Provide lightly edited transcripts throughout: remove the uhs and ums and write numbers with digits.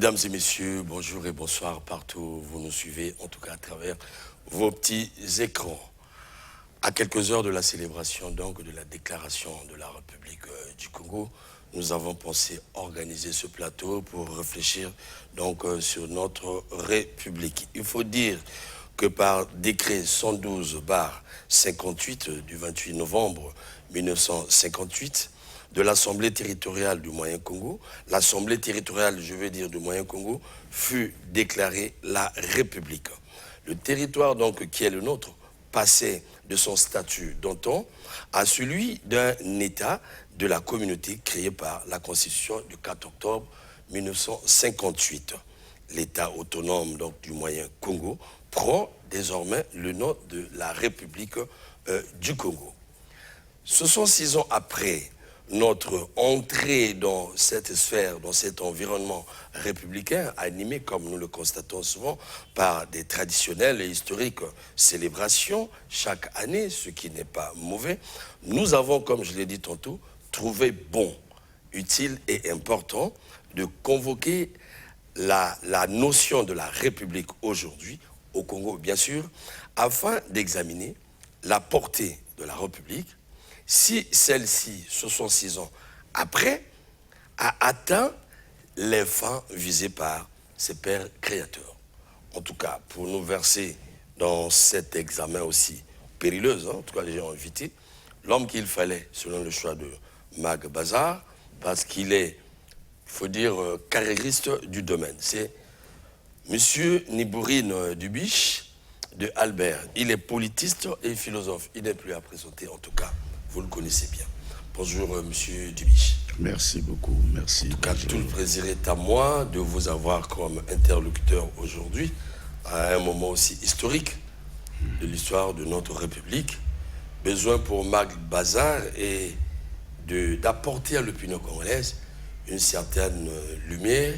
Mesdames et messieurs, bonjour et bonsoir partout où vous nous suivez, en tout cas à travers vos petits écrans. À quelques heures de la célébration donc de la déclaration de la République du Congo, nous avons pensé organiser ce plateau pour réfléchir donc sur notre République. Il faut dire que par décret 112/58 du 28 novembre 1958, de l'Assemblée territoriale du Moyen-Congo, l'Assemblée territoriale, je veux dire, du Moyen-Congo, fut déclarée la République. Le territoire, donc, qui est le nôtre, passait de son statut d'antan à celui d'un État de la communauté créé par la Constitution du 4 octobre 1958. L'État autonome, donc, du Moyen-Congo prend désormais le nom de la République du Congo. 66 ans après notre entrée dans cette sphère, dans cet environnement républicain, animé, comme nous le constatons souvent, par des traditionnelles et historiques célébrations chaque année, ce qui n'est pas mauvais, nous avons, comme je l'ai dit tantôt, trouvé bon, utile et important de convoquer la notion de la République aujourd'hui, au Congo bien sûr, afin d'examiner la portée de la République, si celle-ci, 66 ans après, a atteint les fins visées par ses pères créateurs. En tout cas, pour nous verser dans cet examen aussi périlleux, en tout cas j'ai invité, l'homme qu'il fallait, selon le choix de Mag Bazar, parce qu'il est, il faut dire, carriériste du domaine. C'est Monsieur Nibourine Dubiche de Albert. Il est politiste et philosophe. Il n'est plus à présenter, en tout cas. Vous le connaissez bien. Bonjour, monsieur Dubiche. Merci beaucoup, merci. En tout cas, tout le plaisir est à moi de vous avoir comme interlocuteur aujourd'hui, à un moment aussi historique de l'histoire de notre République. Besoin pour Mag Bazar et d'apporter à l'opinion congolaise une certaine lumière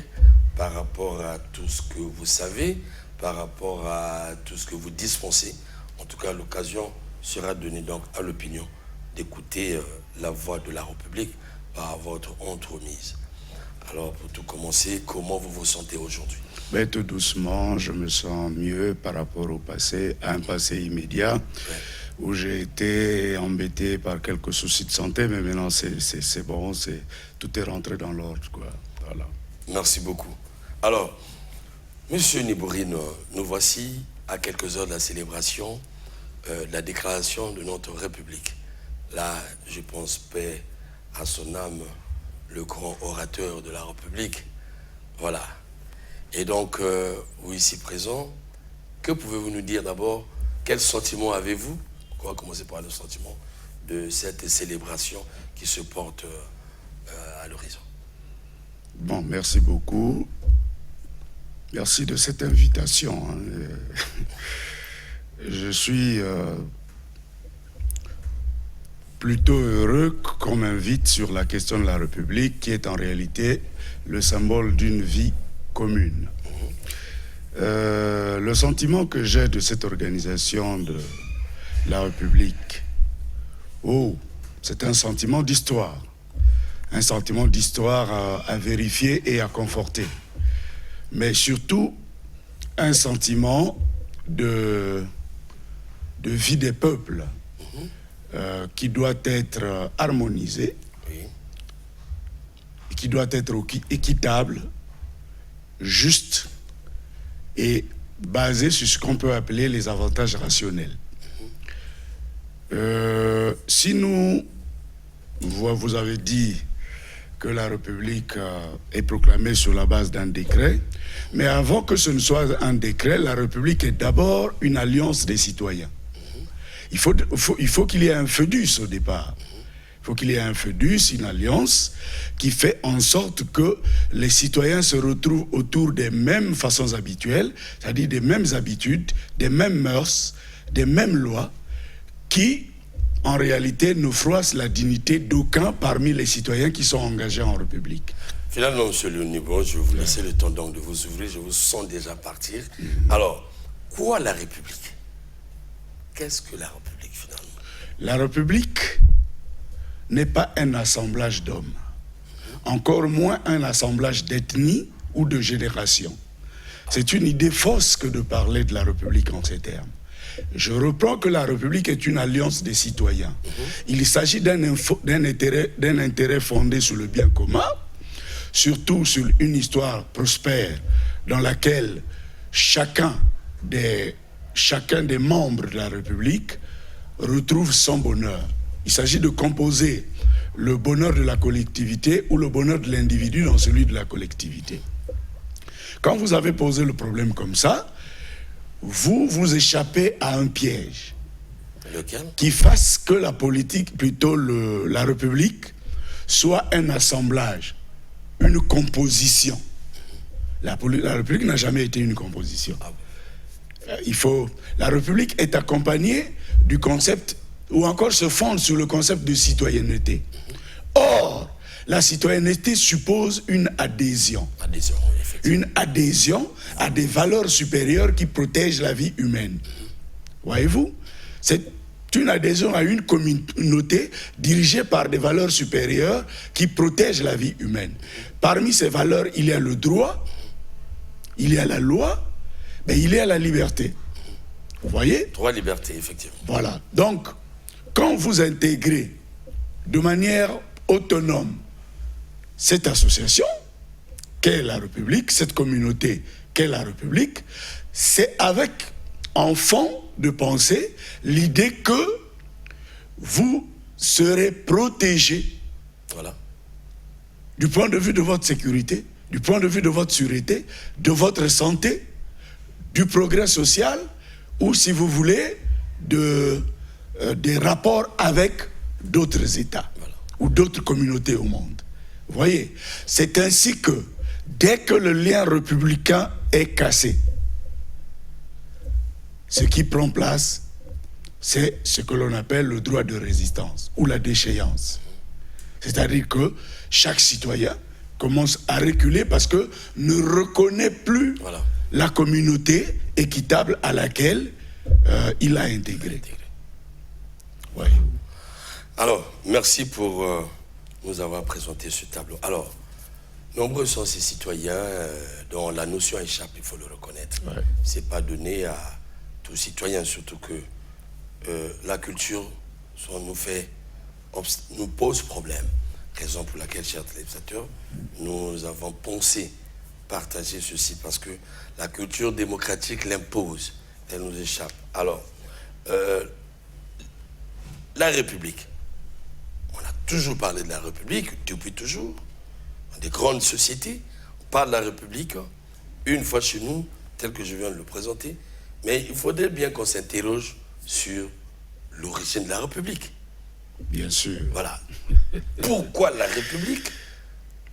par rapport à tout ce que vous savez, par rapport à tout ce que vous dispensez. En tout cas, l'occasion sera donnée donc à l'opinion d'écouter la voix de la République par votre entremise. Alors, pour tout commencer, comment vous vous sentez aujourd'hui? Tout doucement, je me sens mieux par rapport au passé, à un passé immédiat, où j'ai été embêté par quelques soucis de santé, mais maintenant c'est bon, tout est rentré dans l'ordre, quoi. Voilà. Merci beaucoup. Alors, monsieur Nibourine, nous voici à quelques heures de la célébration de la déclaration de notre République. Là, je pense, paix à son âme, le grand orateur de la République. Voilà. Et donc, vous ici présents, que pouvez-vous nous dire d'abord? Quel sentiment avez-vous? On va commencer par le sentiment de cette célébration qui se porte à l'horizon. Bon, merci beaucoup. Merci de cette invitation. Je suis plutôt heureux qu'on m'invite sur la question de la République, qui est en réalité le symbole d'une vie commune. Le sentiment que j'ai de cette organisation de la République, c'est un sentiment d'histoire. Un sentiment d'histoire à vérifier et à conforter. Mais surtout, un sentiment de vie des peuples qui doit être harmonisé, qui doit être équitable, juste et basé sur ce qu'on peut appeler les avantages rationnels. Si vous avez dit que la République est proclamée sur la base d'un décret, mais avant que ce ne soit un décret, la République est d'abord une alliance des citoyens. Il faut qu'il y ait un foedus au départ. Il faut qu'il y ait un foedus, une alliance, qui fait en sorte que les citoyens se retrouvent autour des mêmes façons habituelles, c'est-à-dire des mêmes habitudes, des mêmes mœurs, des mêmes lois, qui, en réalité, ne froissent la dignité d'aucun parmi les citoyens qui sont engagés en République. Finalement, monsieur le Nibourine, je vais vous laisser le temps donc de vous ouvrir, je vous sens déjà partir. Alors, quoi la République? Qu'est-ce que la République, finalement? La République n'est pas un assemblage d'hommes, encore moins un assemblage d'ethnies ou de génération. C'est une idée fausse que de parler de la République en ces termes. Je reprends que la République est une alliance des citoyens. Il s'agit d'un intérêt fondé sur le bien commun, surtout sur une histoire prospère dans laquelle chacun des membres de la République retrouve son bonheur. Il s'agit de composer le bonheur de la collectivité ou le bonheur de l'individu dans celui de la collectivité. Quand vous avez posé le problème comme ça, vous échappez à un piège. Lequel? Qui fasse que la politique, plutôt la République, soit un assemblage, une composition. La République n'a jamais été une composition. La République est accompagnée du concept, ou encore se fonde sur le concept de citoyenneté. Or, la citoyenneté suppose une adhésion. Une adhésion à des valeurs supérieures qui protègent la vie humaine. Voyez-vous? C'est une adhésion à une communauté dirigée par des valeurs supérieures qui protègent la vie humaine. Parmi ces valeurs, il y a le droit, il y a la loi, mais il y a la liberté. Vous voyez? Droit, liberté, effectivement. Voilà. Donc, quand vous intégrez de manière autonome cette association, qu'est la République, cette communauté qu'est la République, c'est avec, en fond de pensée, l'idée que vous serez protégé, voilà, du point de vue de votre sécurité, du point de vue de votre sûreté, de votre santé, du progrès social, ou si vous voulez, des rapports avec d'autres États, voilà, ou d'autres communautés au monde. Vous voyez, c'est ainsi que, dès que le lien républicain est cassé, ce qui prend place, c'est ce que l'on appelle le droit de résistance ou la déchéance. C'est-à-dire que chaque citoyen commence à reculer parce que ne reconnaît plus, voilà, la communauté équitable à laquelle il a intégré. Ouais. Alors, merci pour nous avoir présenté ce tableau. Alors, nombreux sont ces citoyens dont la notion échappe, il faut le reconnaître. Ouais. C'est pas donné à tous citoyens, surtout que la culture nous pose problème. Raison pour laquelle, chers téléspectateurs, nous avons pensé partager ceci parce que la culture démocratique l'impose, elle nous échappe. Alors, la République, on a toujours parlé de la République, depuis toujours. Dans des grandes sociétés, on parle de la République une fois chez nous, tel que je viens de le présenter, mais il faudrait bien qu'on s'interroge sur l'origine de la République. Bien sûr. Voilà. Pourquoi la République?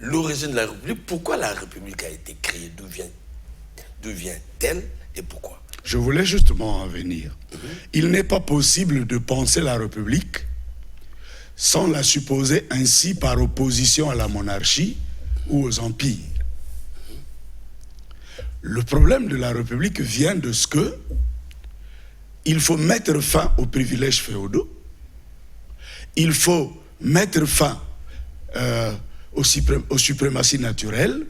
L'origine de la République, pourquoi la République a été créée? D'où vient-elle et pourquoi? Je voulais justement en venir. Il n'est pas possible de penser la République sans la supposer ainsi par opposition à la monarchie ou aux empires. Le problème de la République vient de ce que il faut mettre fin aux privilèges féodaux, il faut mettre fin aux suprématies naturelles,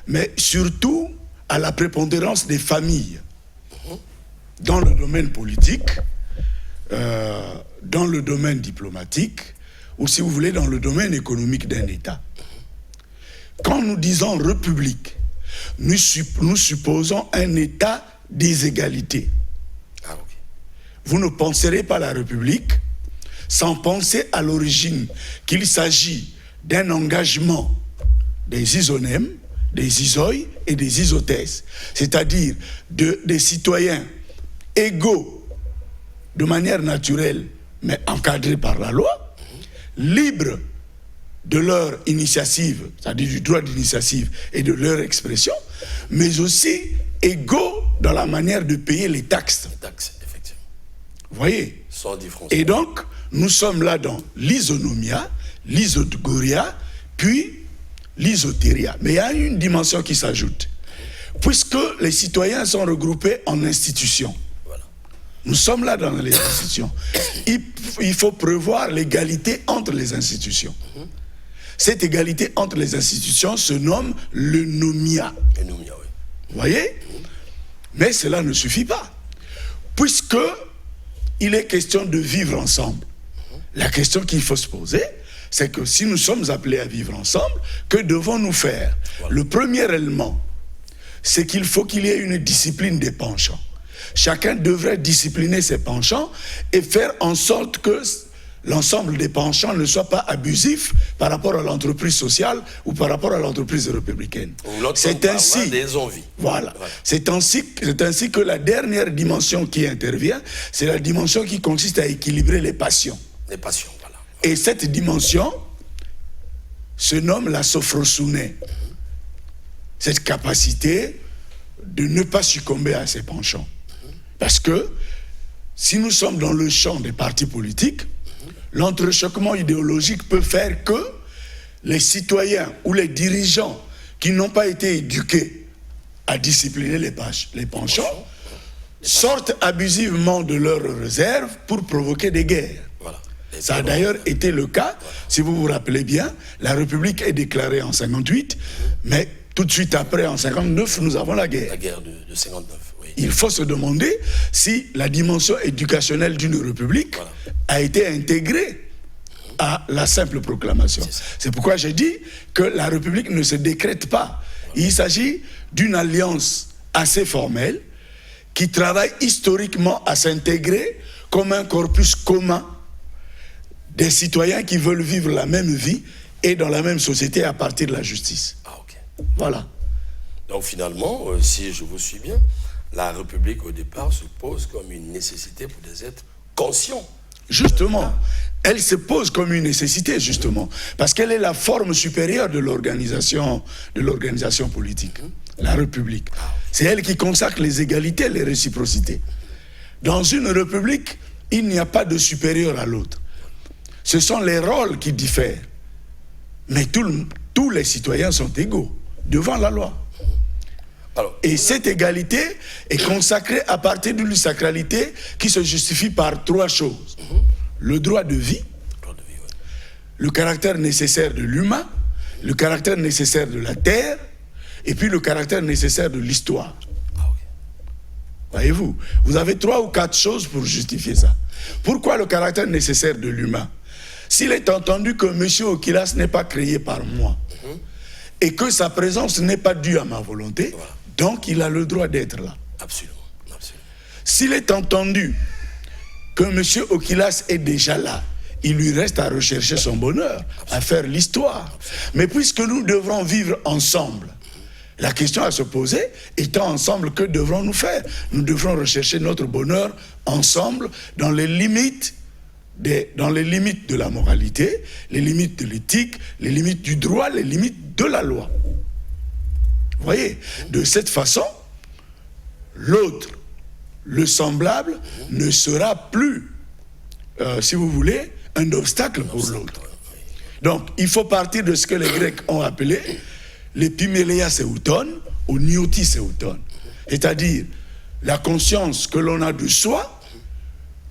mais surtout à la prépondérance des familles dans le domaine politique, dans le domaine diplomatique, ou si vous voulez, dans le domaine économique d'un État. Quand nous disons République, nous supposons un État des égalités. Ah, okay. Vous ne penserez pas la République sans penser à l'origine qu'il s'agit d'un engagement des isonèmes, des isoïs et des isothèses, c'est-à-dire des citoyens égaux de manière naturelle, mais encadrés par la loi, libres de leur initiative, c'est-à-dire du droit d'initiative et de leur expression, mais aussi égaux dans la manière de payer les taxes. Taxes, effectivement. Vous voyez? Sans différence. Et donc, nous sommes là dans l'isonomia, l'isogoria, puis l'isotéria. Mais il y a une dimension qui s'ajoute. Puisque les citoyens sont regroupés en institutions, voilà, nous sommes là dans les institutions. Il faut prévoir l'égalité entre les institutions. Cette égalité entre les institutions se nomme le nomia. Le nomia, oui. Vous voyez? Mais cela ne suffit pas. Puisque il est question de vivre ensemble. La question qu'il faut se poser, c'est que si nous sommes appelés à vivre ensemble, que devons-nous faire? Voilà. Le premier élément, c'est qu'il faut qu'il y ait une discipline des penchants. Chacun devrait discipliner ses penchants et faire en sorte que l'ensemble des penchants ne soit pas abusif par rapport à l'entreprise sociale ou par rapport à l'entreprise républicaine. C'est ainsi, des envies. Voilà. C'est ainsi que la dernière dimension qui intervient, c'est la dimension qui consiste à équilibrer les passions. Les passions, voilà. Et cette dimension se nomme la sophrosune. Cette capacité de ne pas succomber à ses penchants. Parce que si nous sommes dans le champ des partis politiques, l'entrechoquement idéologique peut faire que les citoyens ou les dirigeants qui n'ont pas été éduqués à discipliner les penchants sortent abusivement de leurs réserves pour provoquer des guerres. Voilà. Ça a d'ailleurs été le cas, si vous vous rappelez bien, la République est déclarée en 58, mais tout de suite après, en 59, nous avons la guerre. La guerre de 59, oui. Il faut se demander si la dimension éducationnelle d'une République a été intégrée à la simple proclamation. C'est pourquoi j'ai dit que la République ne se décrète pas. Il s'agit d'une alliance assez formelle qui travaille historiquement à s'intégrer comme un corpus commun des citoyens qui veulent vivre la même vie et dans la même société à partir de la justice. Ah, ok. Voilà. Donc finalement, si je vous suis bien, la République au départ se pose comme une nécessité pour des êtres conscients. Justement, elle se pose comme une nécessité, justement, parce qu'elle est la forme supérieure de l'organisation politique, la République. C'est elle qui consacre les égalités et les réciprocités. Dans une République, il n'y a pas de supérieur à l'autre. Ce sont les rôles qui diffèrent. Mais tous les citoyens sont égaux devant la loi. Et cette égalité est consacrée à partir d'une sacralité qui se justifie par trois choses. Le droit de vie, le caractère nécessaire de l'humain, le caractère nécessaire de la terre, et puis le caractère nécessaire de l'histoire. Voyez-vous, vous avez 3 ou 4 choses pour justifier ça. Pourquoi le caractère nécessaire de l'humain? S'il est entendu que M. Okilas n'est pas créé par moi, et que sa présence n'est pas due à ma volonté, donc il a le droit d'être là. Absolument. Absolument. S'il est entendu que M. Okilas est déjà là, il lui reste à rechercher son bonheur, à faire l'histoire. Mais puisque nous devrons vivre ensemble, la question à se poser, étant ensemble, que devrons-nous faire? Nous devrons rechercher notre bonheur ensemble dans les limites de la moralité, les limites de l'éthique, les limites du droit, les limites de la loi. Vous voyez, de cette façon, l'autre, le semblable, ne sera plus, si vous voulez, un obstacle pour l'autre. Donc, il faut partir de ce que les Grecs ont appelé l'épiméléia seuton ou niotis seuton, c'est-à-dire la conscience que l'on a de soi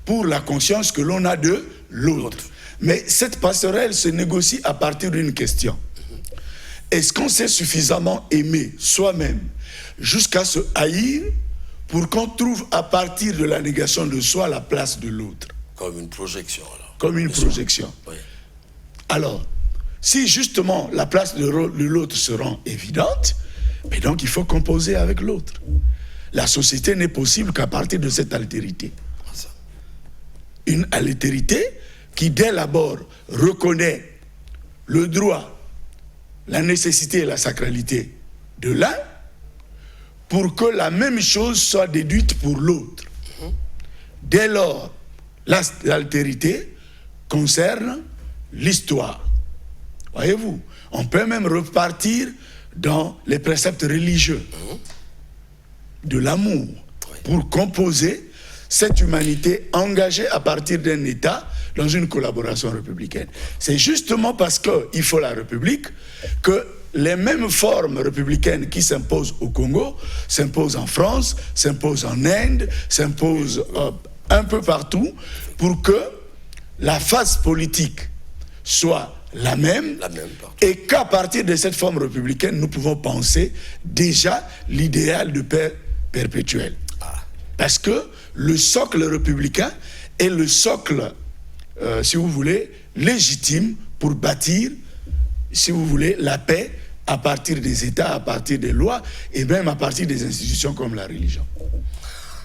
pour la conscience que l'on a de l'autre. Mais cette passerelle se négocie à partir d'une question. Est-ce qu'on s'est suffisamment aimé soi-même jusqu'à se haïr pour qu'on trouve à partir de la négation de soi la place de l'autre? Comme une projection, alors. Comme une projection. Oui. Alors, si justement la place de l'autre se rend évidente, mais donc il faut composer avec l'autre. La société n'est possible qu'à partir de cette altérité. Une altérité qui, dès l'abord, reconnaît le droit, la nécessité et la sacralité de l'un, pour que la même chose soit déduite pour l'autre. Dès lors, l'altérité concerne l'histoire. Voyez-vous, on peut même repartir dans les préceptes religieux de l'amour pour composer cette humanité engagée à partir d'un État dans une collaboration républicaine. C'est justement parce qu'il faut la République que les mêmes formes républicaines qui s'imposent au Congo s'imposent en France, s'imposent en Inde, s'imposent un peu partout pour que la phase politique soit la même et qu'à partir de cette forme républicaine, nous pouvons penser déjà l'idéal de paix perpétuelle. Parce que le socle républicain est le socle, si vous voulez, légitime pour bâtir, si vous voulez, la paix à partir des États, à partir des lois et même à partir des institutions comme la religion.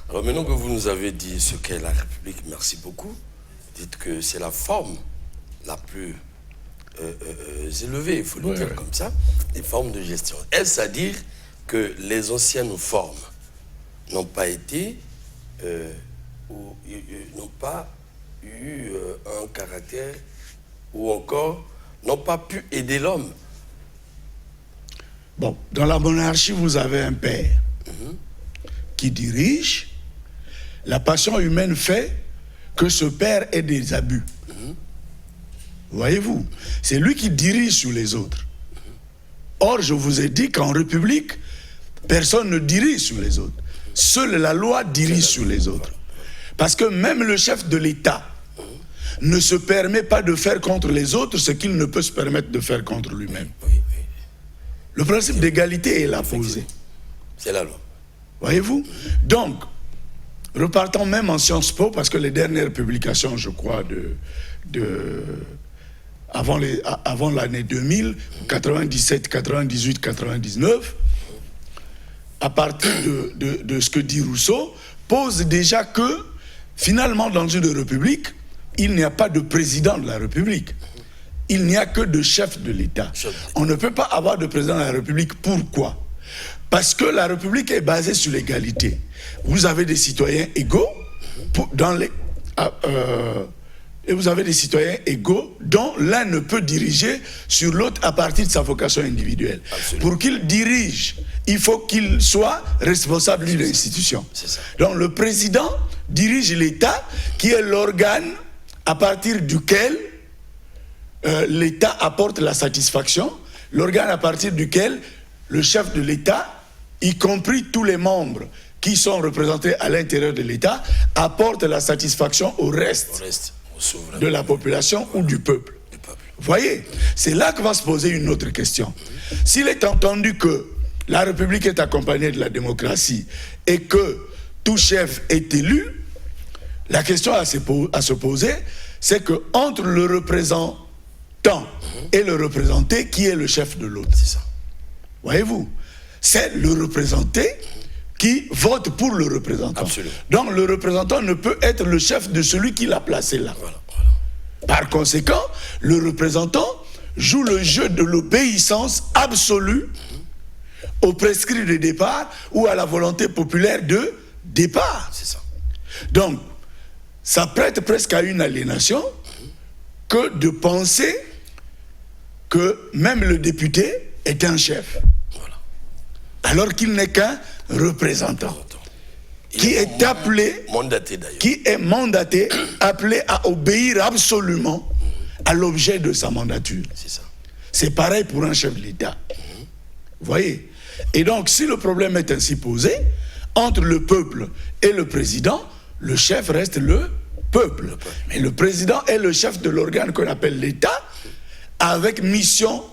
Alors maintenant que vous nous avez dit ce qu'est la République, merci beaucoup. Dites que c'est la forme la plus élevée, il faut le dire comme ça, des formes de gestion. Est-ce à dire que les anciennes formes n'ont pas été ou n'ont pas eu un caractère ou encore n'ont pas pu aider l'homme? Bon, dans la monarchie, vous avez un père qui dirige. La passion humaine fait que ce père ait des abus. Voyez-vous, c'est lui qui dirige sur les autres. Or, je vous ai dit qu'en République, personne ne dirige sur les autres. Seule la loi dirige sur les autres. Parce que même le chef de l'État ne se permet pas de faire contre les autres ce qu'il ne peut se permettre de faire contre lui-même. Le principe d'égalité est là posé. C'est la loi. Voyez-vous? Donc, repartons même en Sciences Po, parce que les dernières publications, je crois, avant l'année 2000, 97, 98, 99, à partir de ce que dit Rousseau, pose déjà que, finalement, dans une république, il n'y a pas de président de la République. Il n'y a que de chef de l'État. On ne peut pas avoir de président de la République. Pourquoi? Parce que la République est basée sur l'égalité. Vous avez des citoyens égaux et vous avez des citoyens égaux dont l'un ne peut diriger sur l'autre à partir de sa vocation individuelle. Absolument. Pour qu'il dirige, il faut qu'il soit responsable d'une institution. Donc le président dirige l'État qui est l'organe à partir duquel l'État apporte la satisfaction, l'organe à partir duquel le chef de l'État, y compris tous les membres qui sont représentés à l'intérieur de l'État, apporte la satisfaction au reste de la population ou du peuple. Voyez, c'est là que va se poser une autre question. S'il est entendu que la République est accompagnée de la démocratie et que tout chef est élu, la question à se poser, c'est que entre le représentant et le représenté, qui est le chef de l'autre? C'est ça. Voyez-vous, c'est le représenté qui vote pour le représentant. Absolument. Donc le représentant ne peut être le chef de celui qui l'a placé là. Voilà. Par conséquent, le représentant joue le jeu de l'obéissance absolue au prescrit de départ ou à la volonté populaire de départ. C'est ça. Donc, ça prête presque à une aliénation que de penser que même le député est un chef. Voilà. Alors qu'il n'est qu'un représentant. Qui est appelé, mandaté, appelé à obéir absolument à l'objet de sa mandature. C'est ça. C'est pareil pour un chef de l'État. Vous voyez? Et donc, si le problème est ainsi posé, entre le peuple et le président, le chef reste le peuple. Mais le président est le chef de l'organe qu'on appelle l'État, avec mission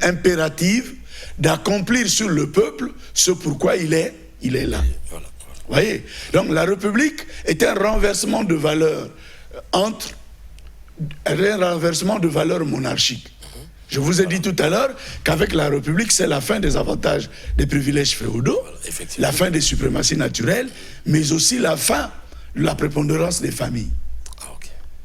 impérative d'accomplir sur le peuple ce pourquoi il est là. Voilà. Vous voyez? Donc la République est un renversement de valeurs monarchiques. Je vous ai dit tout à l'heure qu'avec la République, c'est la fin des avantages des privilèges féodaux, la fin des suprématies naturelles, mais aussi la fin de la prépondérance des familles.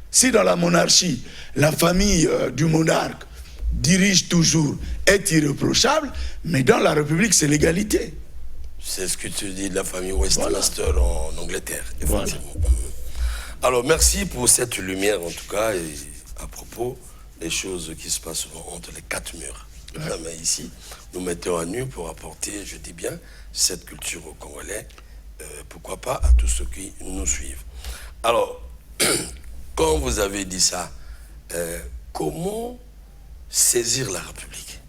Si dans la monarchie, la famille du monarque dirige toujours, est irréprochable, mais dans la République, c'est l'égalité. C'est ce que tu dis de la famille Westminster en Angleterre, effectivement. Voilà. Alors, merci pour cette lumière, en tout cas, et à propos des choses qui se passent entre les quatre murs. Mais ici, nous mettons à nu pour apporter, je dis bien, cette culture au Congolais, pourquoi pas à tous ceux qui nous suivent. Alors, quand vous avez dit ça, comment saisir la République?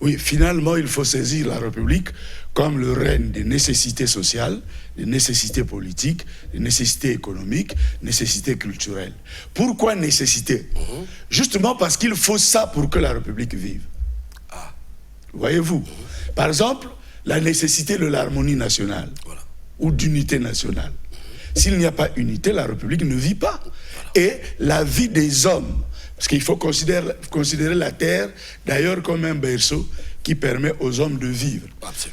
Oui, finalement, il faut saisir la République comme le règne des nécessités sociales, des nécessités politiques, des nécessités économiques, nécessités culturelles. Pourquoi nécessité? Justement parce qu'il faut ça pour que la République vive. Voyez-vous? Par exemple, la nécessité de l'harmonie nationale ou d'unité nationale. S'il n'y a pas unité, la République ne vit pas. Et la vie des hommes, parce qu'il faut considérer la terre d'ailleurs comme un berceau qui permet aux hommes de vivre.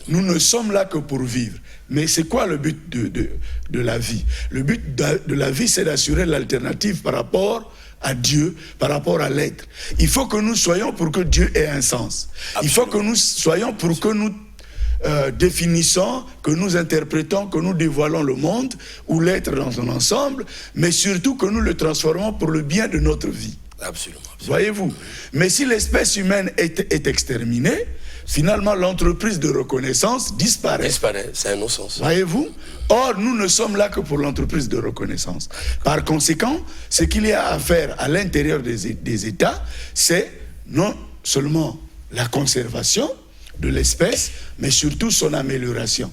Nous ne sommes là que pour vivre. Mais c'est quoi le but de la vie? Le but de la vie, c'est d'assurer l'alternative par rapport à Dieu, par rapport à l'être. Il faut que nous soyons pour que Dieu ait un sens. Il faut que nous soyons pour que nous définissons, que nous interprétons, que nous dévoilons le monde ou l'être dans son ensemble, mais surtout que nous le transformons pour le bien de notre vie. Absolument. Voyez-vous? Mais si l'espèce humaine est exterminée, finalement l'entreprise de reconnaissance disparaît. C'est un non-sens. Voyez-vous? Or, nous ne sommes là que pour l'entreprise de reconnaissance. Par conséquent, ce qu'il y a à faire à l'intérieur des États, c'est non seulement la conservation de l'espèce, mais surtout son amélioration.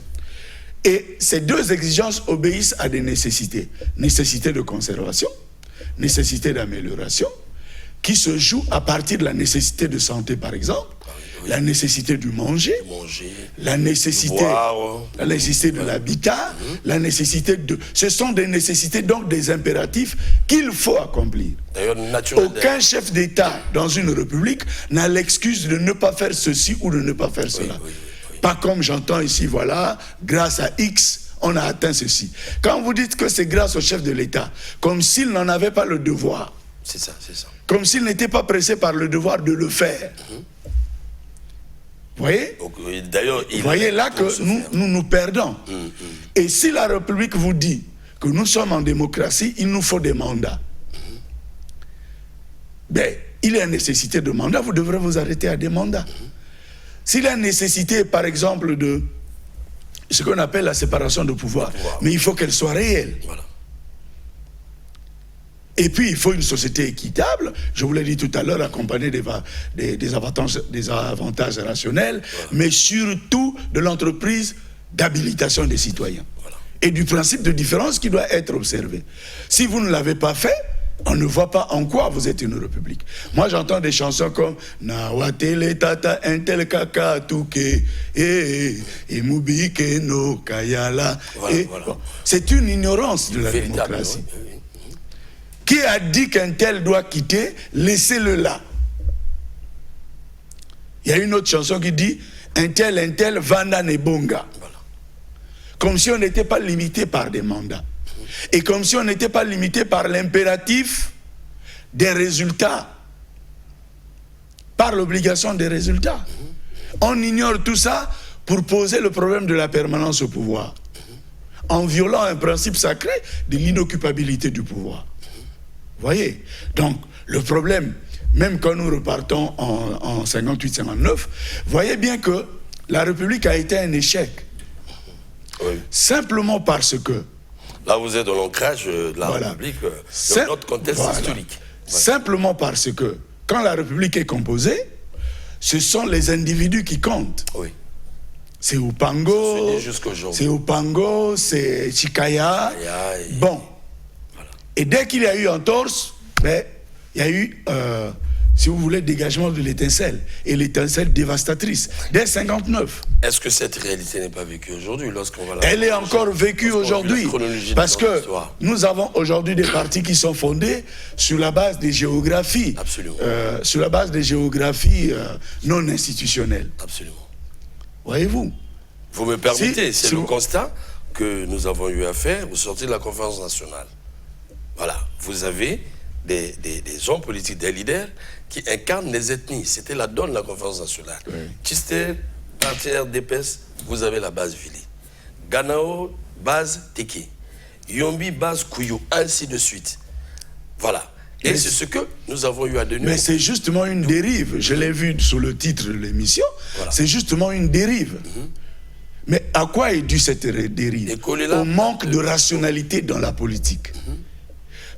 Et ces deux exigences obéissent à des nécessités. Nécessité de conservation, nécessité d'amélioration, qui se jouent à partir de la nécessité de santé, par exemple, la nécessité de manger, la nécessité de l'habitat, la nécessité de... Ce sont des nécessités, donc des impératifs qu'il faut accomplir. Aucun chef d'État dans une république n'a l'excuse de ne pas faire ceci ou de ne pas faire cela. Pas comme j'entends ici, voilà, grâce à X, on a atteint ceci. Quand vous dites que c'est grâce au chef de l'État, comme s'il n'en avait pas le devoir. C'est ça, c'est ça. Comme s'il n'était pas pressé par le devoir de le faire. Vous voyez? D'ailleurs, vous voyez là que nous perdons. Et si la République vous dit que nous sommes en démocratie, il nous faut des mandats. Ben, il y a nécessité de mandats, vous devrez vous arrêter à des mandats. S'il y a nécessité, par exemple, de ce qu'on appelle la séparation de pouvoir, mais il faut qu'elle soit réelle. Voilà. Et puis, il faut une société équitable, je vous l'ai dit tout à l'heure, accompagnée des avantages rationnels, mais surtout de l'entreprise d'habilitation des citoyens. Et du principe de différence qui doit être observé. Si vous ne l'avez pas fait, on ne voit pas en quoi vous êtes une république. Moi, j'entends des chansons comme « Nawatele tata intel kaka touke et mubike no kayala ». C'est une ignorance de la démocratie. Qui a dit qu'un tel doit quitter? Laissez-le là. Il y a une autre chanson qui dit un tel, vanda nebonga. Comme si on n'était pas limité par des mandats. Et comme si on n'était pas limité par l'impératif des résultats. Par l'obligation des résultats. On ignore tout ça pour poser le problème de la permanence au pouvoir. En violant un principe sacré de l'inoccupabilité du pouvoir. Voyez, donc le problème, même quand nous repartons en 58-59, voyez bien que la République a été un échec. Simplement parce que... Là, vous êtes dans l'ancrage de la République, dans notre contexte historique. Simplement parce que quand la République est composée, ce sont les individus qui comptent. C'est Upango, c'est Chikaya. Bon. Et dès qu'il y a eu entorse, ben, il y a eu, si vous voulez, dégagement de l'étincelle. Et l'étincelle dévastatrice, dès 59. Est-ce que cette réalité n'est pas vécue aujourd'hui lorsqu'on va Elle est encore vécue aujourd'hui. Parce que nous avons aujourd'hui des partis qui sont fondés sur la base des géographies. Sur la base des géographies non institutionnelles. Absolument. Voyez-vous? Vous me permettez, c'est le constat que nous avons eu à faire au sortir de la conférence nationale. Voilà, vous avez des hommes politiques, des leaders qui incarnent les ethnies. C'était la donne de la conférence nationale. Tchister, parti RDPS, vous avez la base Vili. Ganao, base Teke. Yombi, base Kouyou, ainsi de suite. Voilà. Et c'est ce que nous avons eu à donner. Mais c'est justement une dérive. Je l'ai vu sous le titre de l'émission. C'est justement une dérive. Mais à quoi est due cette dérive? Au manque de rationalité dans la politique.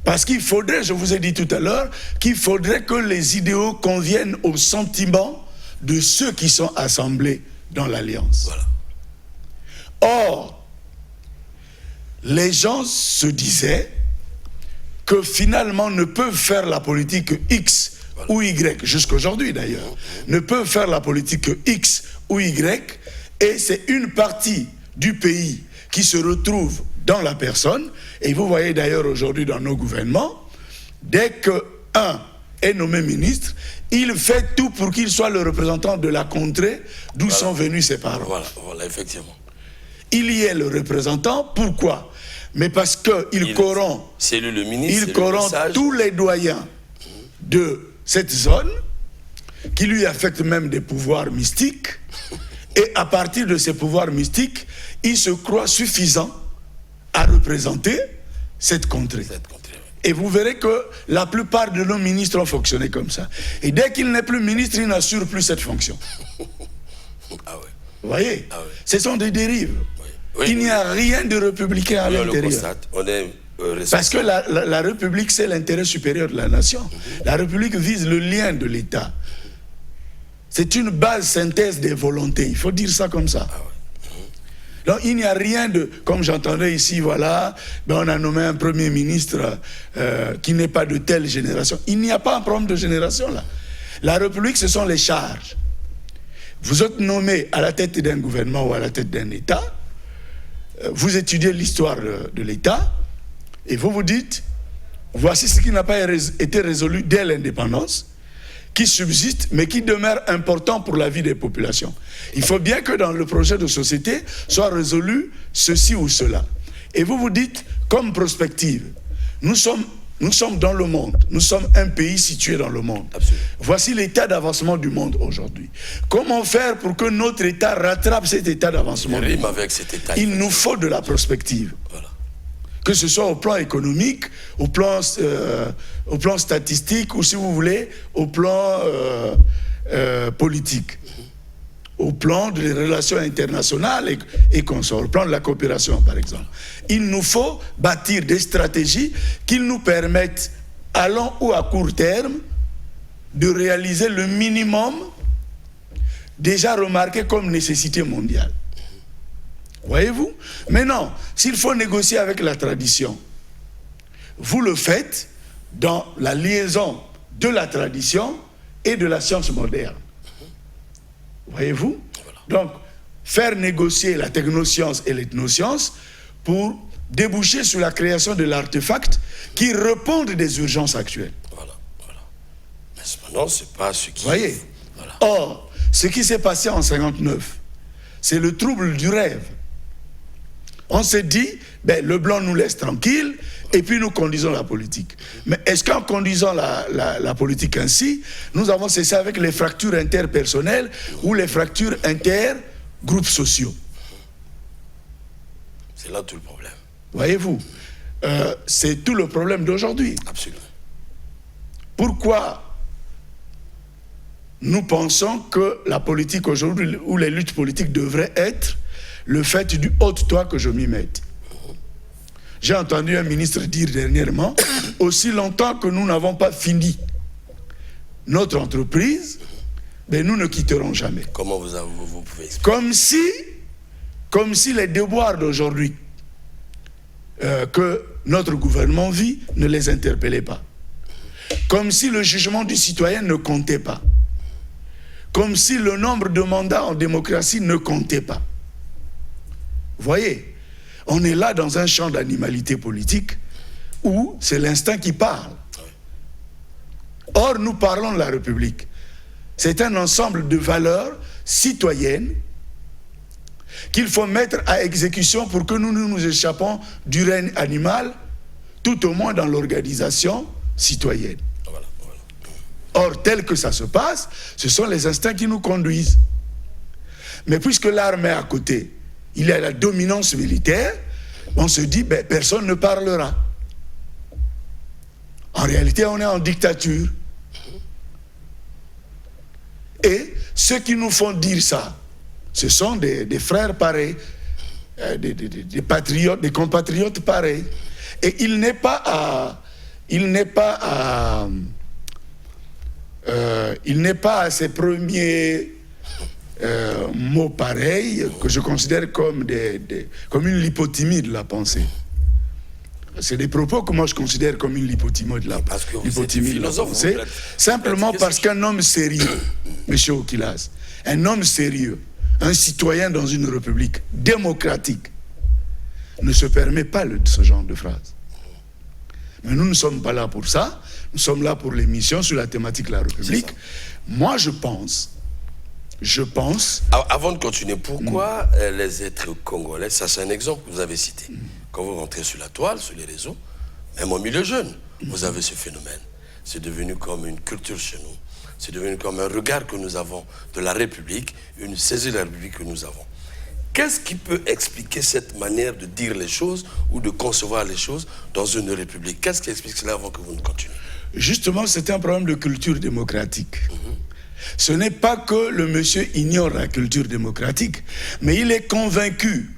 Parce qu'il faudrait, je vous ai dit tout à l'heure, qu'il faudrait que les idéaux conviennent aux sentiments de ceux qui sont assemblés dans l'Alliance. Or, les gens se disaient que finalement ne peuvent faire la politique X ou Y, jusqu'aujourd'hui d'ailleurs, ne peuvent faire la politique X ou Y, et c'est une partie du pays qui se retrouve dans la personne, et vous voyez d'ailleurs aujourd'hui dans nos gouvernements, dès qu'un est nommé ministre, il fait tout pour qu'il soit le représentant de la contrée d'où sont venus ses parents. Voilà, effectivement. Il y est le représentant, pourquoi? Mais parce qu'il corrompt, c'est lui le ministre, il corrompt tous les doyens de cette zone, qui lui affectent même des pouvoirs mystiques, et à partir de ces pouvoirs mystiques, il se croit suffisant à représenter cette contrée. Et vous verrez que la plupart de nos ministres ont fonctionné comme ça. Et dès qu'il n'est plus ministre, il n'assure plus cette fonction. Ah ouais. Vous voyez, ce sont des dérives. Oui, il n'y a rien de républicain à l'intérieur. Parce que la République, c'est l'intérêt supérieur de la nation. La République vise le lien de l'État. C'est une base synthèse des volontés. Il faut dire ça comme ça. Donc il n'y a rien de... Comme j'entendais ici, voilà, ben on a nommé un Premier ministre qui n'est pas de telle génération. Il n'y a pas un problème de génération là. La République, ce sont les charges. Vous êtes nommé à la tête d'un gouvernement ou à la tête d'un État, vous étudiez l'histoire de l'État, et vous vous dites, voici ce qui n'a pas été résolu dès l'indépendance, qui subsiste, mais qui demeure important pour la vie des populations. Il faut bien que dans le projet de société soit résolu ceci ou cela. Et vous vous dites, comme prospective, nous sommes dans le monde, nous sommes un pays situé dans le monde. Absolument. Voici l'état d'avancement du monde aujourd'hui. Comment faire pour que notre état rattrape cet état d'avancement du monde? Avec cet état, il nous faut de la prospective. Voilà. Que ce soit au plan économique, au plan statistique, ou si vous voulez, au plan politique. Au plan des relations internationales et consorts, au plan de la coopération par exemple. Il nous faut bâtir des stratégies qui nous permettent, à long ou à court terme, de réaliser le minimum déjà remarqué comme nécessité mondiale. Voyez-vous? Maintenant, s'il faut négocier avec la tradition, vous le faites dans la liaison de la tradition et de la science moderne. Voyez-vous? Donc, faire négocier la technoscience et l'ethnoscience pour déboucher sur la création de l'artefact qui répondent des urgences actuelles. Voilà. Mais cependant, ce n'est pas ce qui... Voyez? Voilà. Or, ce qui s'est passé en 1959, c'est le trouble du rêve. On s'est dit, ben, le blanc nous laisse tranquille, et puis nous conduisons la politique. Mais est-ce qu'en conduisant la politique ainsi, nous avons cessé avec les fractures interpersonnelles ou les fractures inter-groupes sociaux? C'est là tout le problème. Voyez-vous, c'est tout le problème d'aujourd'hui. Absolument. Pourquoi nous pensons que la politique aujourd'hui, ou les luttes politiques devraient être le fait du haut-toi que je m'y mette? J'ai entendu un ministre dire dernièrement, aussi longtemps que nous n'avons pas fini notre entreprise, ben nous ne quitterons jamais. Comment vous pouvez expliquer? Comme si les devoirs d'aujourd'hui que notre gouvernement vit ne les interpellaient pas. Comme si le jugement du citoyen ne comptait pas. Comme si le nombre de mandats en démocratie ne comptait pas. Vous voyez, on est là dans un champ d'animalité politique où c'est l'instinct qui parle. Or, nous parlons de la République. C'est un ensemble de valeurs citoyennes qu'il faut mettre à exécution pour que nous échappons du règne animal, tout au moins dans l'organisation citoyenne. Or, tel que ça se passe, ce sont les instincts qui nous conduisent. Mais puisque l'armée est à côté, il y a la dominance militaire, on se dit, ben, personne ne parlera. En réalité, on est en dictature. Et ceux qui nous font dire ça, ce sont des frères pareils, des patriotes, des compatriotes pareils. Et il n'est pas à ses premiers mots pareils que je considère comme, comme une lipothymie de la pensée. C'est des propos que moi je considère comme une lipothymie de la pensée. Simplement parce qu'un homme sérieux, M. Okilas, un homme sérieux, un citoyen dans une république démocratique, ne se permet pas ce genre de phrase. Mais nous ne sommes pas là pour ça. Nous sommes là pour l'émission sur la thématique de la République. Moi, je pense... Avant de continuer, pourquoi les êtres congolais, ça c'est un exemple que vous avez cité, quand vous rentrez sur la toile, sur les réseaux, même au milieu jeune, vous avez ce phénomène. C'est devenu comme une culture chez nous. C'est devenu comme un regard que nous avons de la République, une saisie de la République que nous avons. Qu'est-ce qui peut expliquer cette manière de dire les choses ou de concevoir les choses dans une République? Qu'est-ce qui explique cela avant que vous ne continuiez? Justement, c'est un problème de culture démocratique. Ce n'est pas que le monsieur ignore la culture démocratique, mais il est convaincu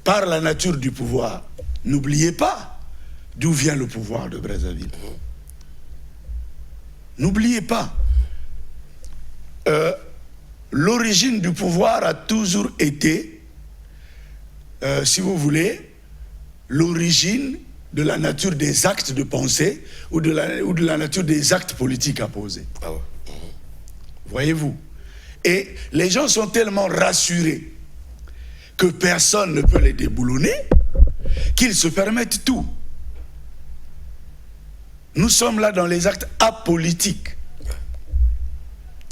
par la nature du pouvoir. N'oubliez pas d'où vient le pouvoir de Brazzaville. N'oubliez pas. L'origine du pouvoir a toujours été, si vous voulez, l'origine de la nature des actes de pensée ou de la nature des actes politiques à poser. Ah ouais. Voyez-vous. Et les gens sont tellement rassurés que personne ne peut les déboulonner qu'ils se permettent tout. Nous sommes là dans les actes apolitiques,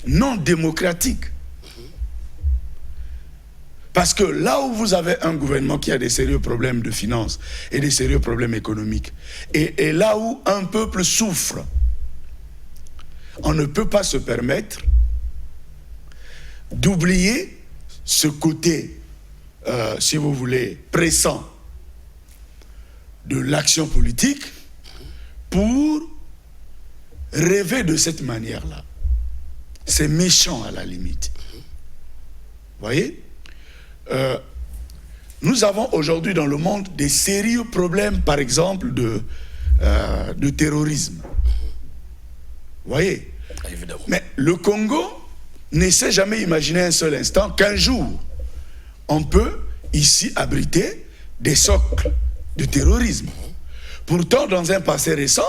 non démocratiques. Parce que là où vous avez un gouvernement qui a des sérieux problèmes de finances et des sérieux problèmes économiques, et là où un peuple souffre, on ne peut pas se permettre d'oublier ce côté, si vous voulez, pressant de l'action politique pour rêver de cette manière-là. C'est méchant à la limite. Vous voyez ? Nous avons aujourd'hui dans le monde des sérieux problèmes, par exemple, de terrorisme. Vous voyez ? Évidemment. Mais le Congo ne s'est jamais imaginé un seul instant qu'un jour, on peut ici abriter des socles de terrorisme. Pourtant, dans un passé récent,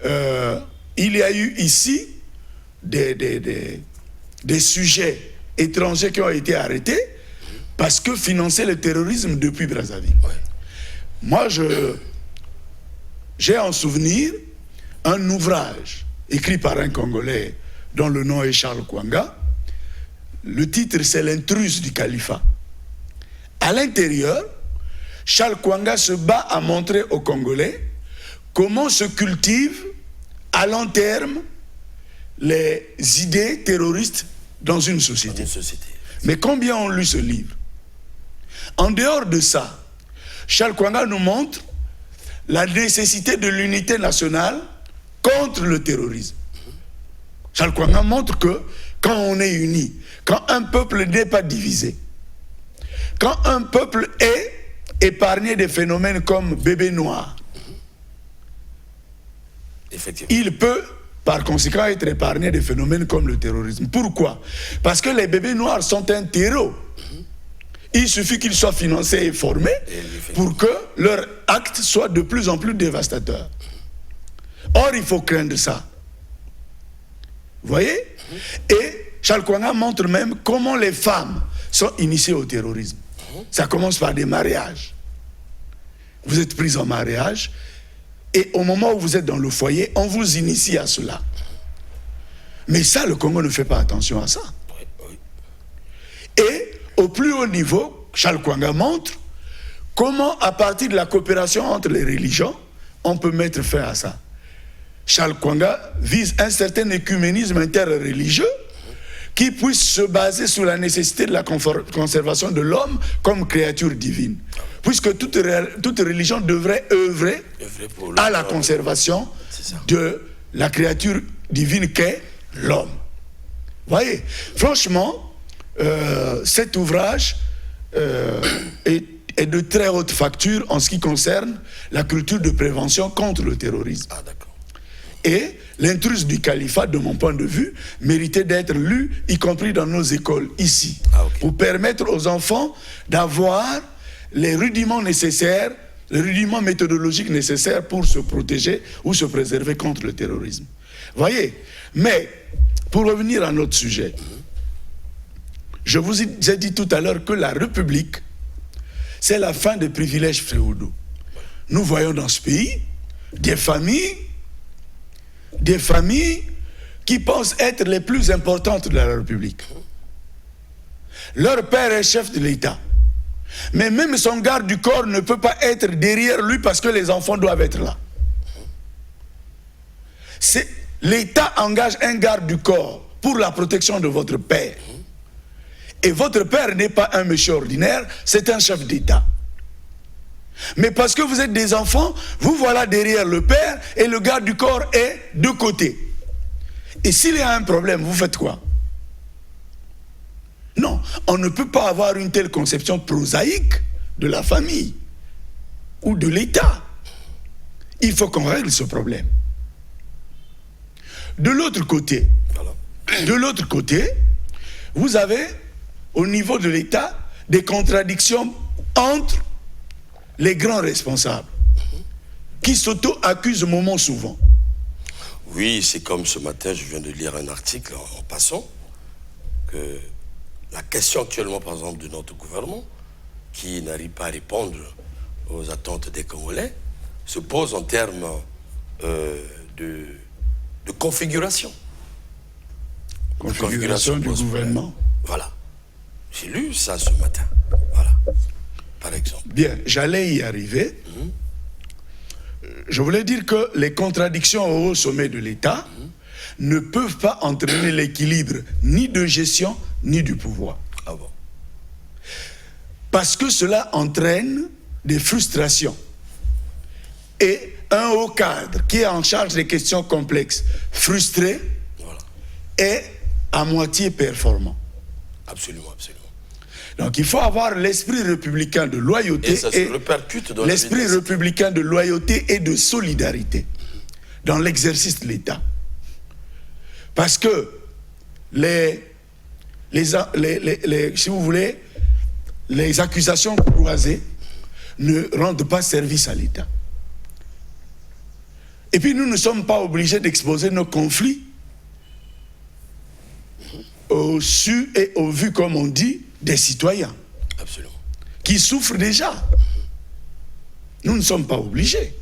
il y a eu ici des sujets étrangers qui ont été arrêtés parce que financer le terrorisme depuis Brazzaville. Ouais. Moi, j'ai en souvenir un ouvrage écrit par un Congolais dont le nom est Charles Kwanga. Le titre, c'est L'intruse du califat. À l'intérieur, Charles Kwanga se bat à montrer aux Congolais comment se cultivent à long terme les idées terroristes dans une société. Mais combien ont lu ce livre? En dehors de ça, Charles Kwanga nous montre la nécessité de l'unité nationale contre le terrorisme. Charles Kwanga montre que quand on est uni, quand un peuple n'est pas divisé, quand un peuple est épargné des phénomènes comme bébé noir, il peut par conséquent être épargné des phénomènes comme le terrorisme. Pourquoi? Parce que les bébés noirs sont un terreau. Il suffit qu'ils soient financés et formés pour que leurs actes soient de plus en plus dévastateurs. Or, il faut craindre ça. Vous voyez? Et Charles Kwanga montre même comment les femmes sont initiées au terrorisme. Ça commence par des mariages. Vous êtes pris en mariage et au moment où vous êtes dans le foyer, on vous initie à cela. Mais ça, le Congo ne fait pas attention à ça. Et au plus haut niveau, Charles Kwanga montre comment, à partir de la coopération entre les religions, on peut mettre fin à ça. Charles Kwanga vise un certain écuménisme interreligieux qui puisse se baser sur la nécessité de la conservation de l'homme comme créature divine. Puisque toute religion devrait œuvrer à la conservation de la créature divine qu'est l'homme. Vous voyez, franchement, cet ouvrage est de très haute facture en ce qui concerne la culture de prévention contre le terrorisme. Ah, d'accord. Et l'intrus du califat, de mon point de vue, méritait d'être lu, y compris dans nos écoles, ici, pour permettre aux enfants d'avoir les rudiments nécessaires, les rudiments méthodologiques nécessaires pour se protéger ou se préserver contre le terrorisme. Voyez, mais pour revenir à notre sujet, je vous ai dit tout à l'heure que la République, c'est la fin des privilèges féodaux. Nous voyons dans ce pays des familles qui pensent être les plus importantes de la République. Leur père est chef de l'État. Mais même son garde du corps ne peut pas être derrière lui parce que les enfants doivent être là. L'État engage un garde du corps pour la protection de votre père. Et votre père n'est pas un monsieur ordinaire, c'est un chef d'État. Mais parce que vous êtes des enfants, vous voilà derrière le père et le garde du corps est de côté. Et s'il y a un problème, vous faites quoi? Non, on ne peut pas avoir une telle conception prosaïque de la famille ou de l'État. Il faut qu'on règle ce problème. De l'autre côté, vous avez au niveau de l'État des contradictions entre les grands responsables qui s'auto-accusent au moment souvent. Oui, c'est comme ce matin, je viens de lire un article en passant, que la question actuellement, par exemple, de notre gouvernement, qui n'arrive pas à répondre aux attentes des Congolais, se pose en termes de configuration. Configuration du gouvernement. Voilà. J'ai lu ça ce matin. Voilà. Par exemple. Bien, j'allais y arriver. Je voulais dire que les contradictions au haut sommet de l'État ne peuvent pas entraîner l'équilibre ni de gestion ni du pouvoir. Ah bon? Parce que cela entraîne des frustrations. Et un haut cadre qui est en charge des questions complexes, frustré, est à moitié performant. Absolument, absolument. Donc il faut avoir l'esprit républicain de loyauté l'esprit républicain de loyauté et de solidarité dans l'exercice de l'État. Parce que si vous voulez, les accusations croisées ne rendent pas service à l'État. Et puis nous ne sommes pas obligés d'exposer nos conflits au su et au vu, comme on dit, des citoyens. Absolument. Qui souffrent déjà. Nous ne sommes pas obligés.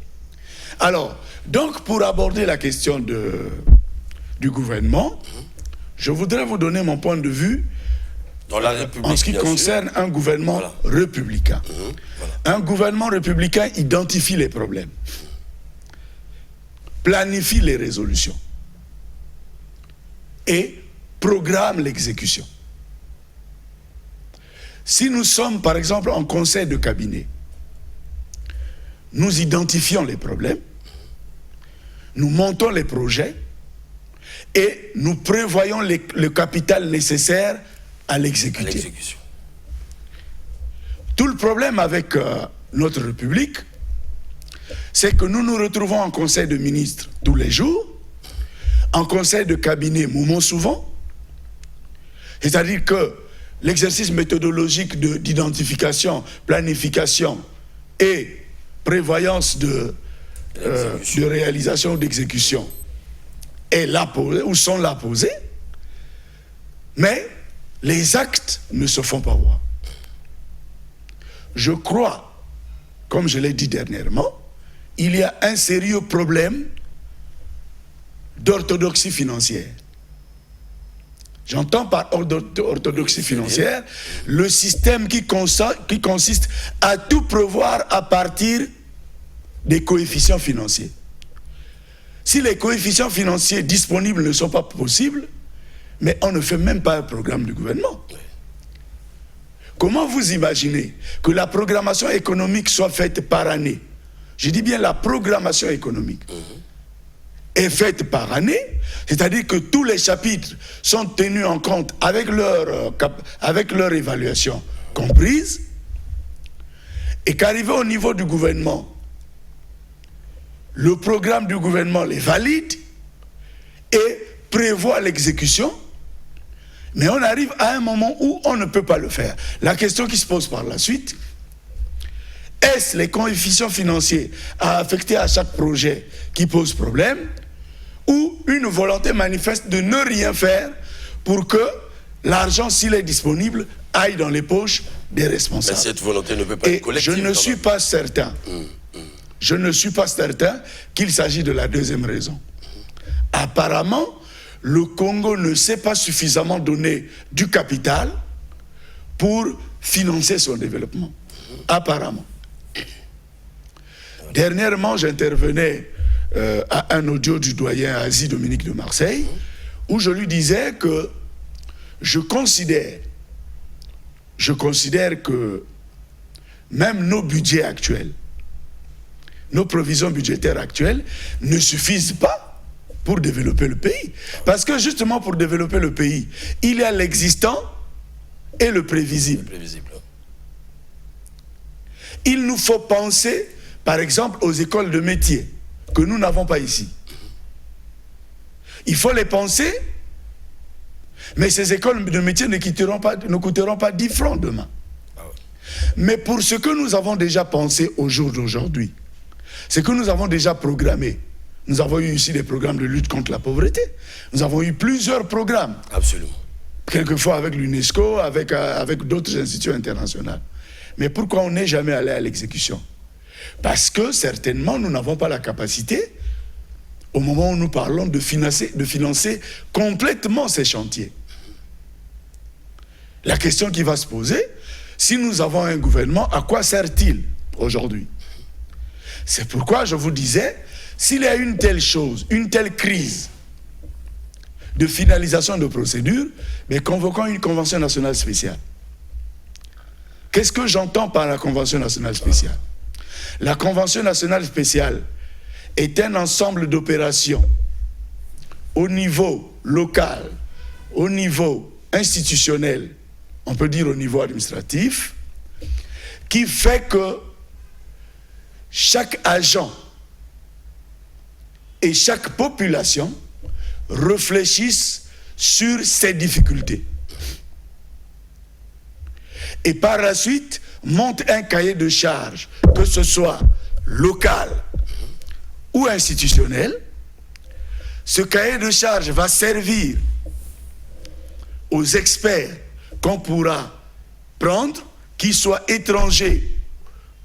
Alors, donc pour aborder la question du gouvernement, je voudrais vous donner mon point de vue dans la République, en ce qui concerne un gouvernement républicain. Un gouvernement républicain identifie les problèmes, planifie les résolutions et programme l'exécution. Si nous sommes, par exemple, en conseil de cabinet, nous identifions les problèmes, nous montons les projets et nous prévoyons le capital nécessaire à l'exécuter. Tout le problème avec notre République, c'est que nous nous retrouvons en conseil de ministres tous les jours, en conseil de cabinet moment souvent, c'est-à-dire que l'exercice méthodologique d'identification, planification et prévoyance de réalisation ou d'exécution est là posé, ou sont là posés, mais les actes ne se font pas voir. Je crois, comme je l'ai dit dernièrement, il y a un sérieux problème d'orthodoxie financière. J'entends par orthodoxie financière le système qui consiste à tout prévoir à partir des coefficients financiers. Si les coefficients financiers disponibles ne sont pas possibles, mais on ne fait même pas un programme du gouvernement. Comment vous imaginez que la programmation économique soit faite par année? Je dis bien la programmation économique est faite par année, c'est-à-dire que tous les chapitres sont tenus en compte avec leur évaluation comprise, et qu'arrivé au niveau du gouvernement, le programme du gouvernement les valide, et prévoit l'exécution, mais on arrive à un moment où on ne peut pas le faire. La question qui se pose par la suite, est-ce les coefficients financiers à affecter à chaque projet qui pose problème, ou une volonté manifeste de ne rien faire pour que l'argent, s'il est disponible, aille dans les poches des responsables. Mais cette volonté ne peut pas être collective. Je ne suis pas certain. Je ne suis pas certain qu'il s'agit de la deuxième raison. Apparemment, le Congo ne s'est pas suffisamment donné du capital pour financer son développement. Apparemment. Dernièrement, j'intervenais à un audio du doyen Asie Dominique de Marseille, où je lui disais que je considère que même nos budgets actuels, nos provisions budgétaires actuelles ne suffisent pas pour développer le pays. Parce que justement pour développer le pays, il y a l'existant et le prévisible. Il nous faut penser, par exemple, aux écoles de métiers que nous n'avons pas ici. Il faut les penser, mais ces écoles de métiers ne coûteront pas 10 francs demain. Mais pour ce que nous avons déjà pensé au jour d'aujourd'hui, ce que nous avons déjà programmé, nous avons eu ici des programmes de lutte contre la pauvreté, nous avons eu plusieurs programmes. Absolument. Quelquefois avec l'UNESCO, avec d'autres institutions internationales. Mais pourquoi on n'est jamais allé à l'exécution? Parce que certainement nous n'avons pas la capacité, au moment où nous parlons, de financer complètement ces chantiers. La question qui va se poser, si nous avons un gouvernement, à quoi sert-il aujourd'hui? C'est pourquoi je vous disais, s'il y a une telle chose, une telle crise de finalisation de procédures, mais convoquons une convention nationale spéciale. Qu'est-ce que j'entends par la convention nationale spéciale? La convention nationale spéciale est un ensemble d'opérations au niveau local, au niveau institutionnel, on peut dire au niveau administratif, qui fait que chaque agent et chaque population réfléchissent sur ses difficultés. Et par la suite, monte un cahier de charges, que ce soit local ou institutionnel. Ce cahier de charges va servir aux experts qu'on pourra prendre, qu'ils soient étrangers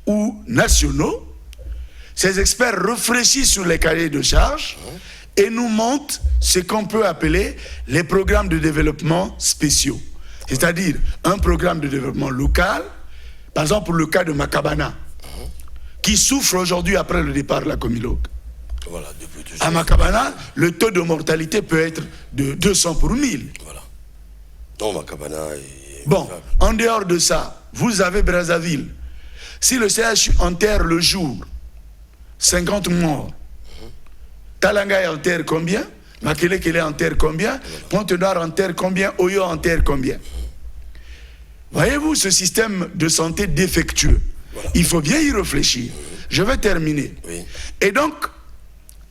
ou nationaux. Ces experts réfléchissent sur les cahiers de charges et nous montrent ce qu'on peut appeler les programmes de développement spéciaux. C'est-à-dire un programme de développement local, par exemple pour le cas de Makabana, qui souffre aujourd'hui après le départ de la Comilogue. Voilà, à Makabana, le taux de mortalité peut être de 200 pour 1000. Voilà. Non, Makabana est... Bon, en dehors de ça, vous avez Brazzaville. Si le CHU enterre le jour 50 morts, Talanga enterre combien? Makelekele enterre combien? Pointe-Noire enterre combien? Oyo enterre combien? Voyez-vous ce système de santé défectueux? Voilà. Il faut bien y réfléchir. Je vais terminer. Oui. Et donc,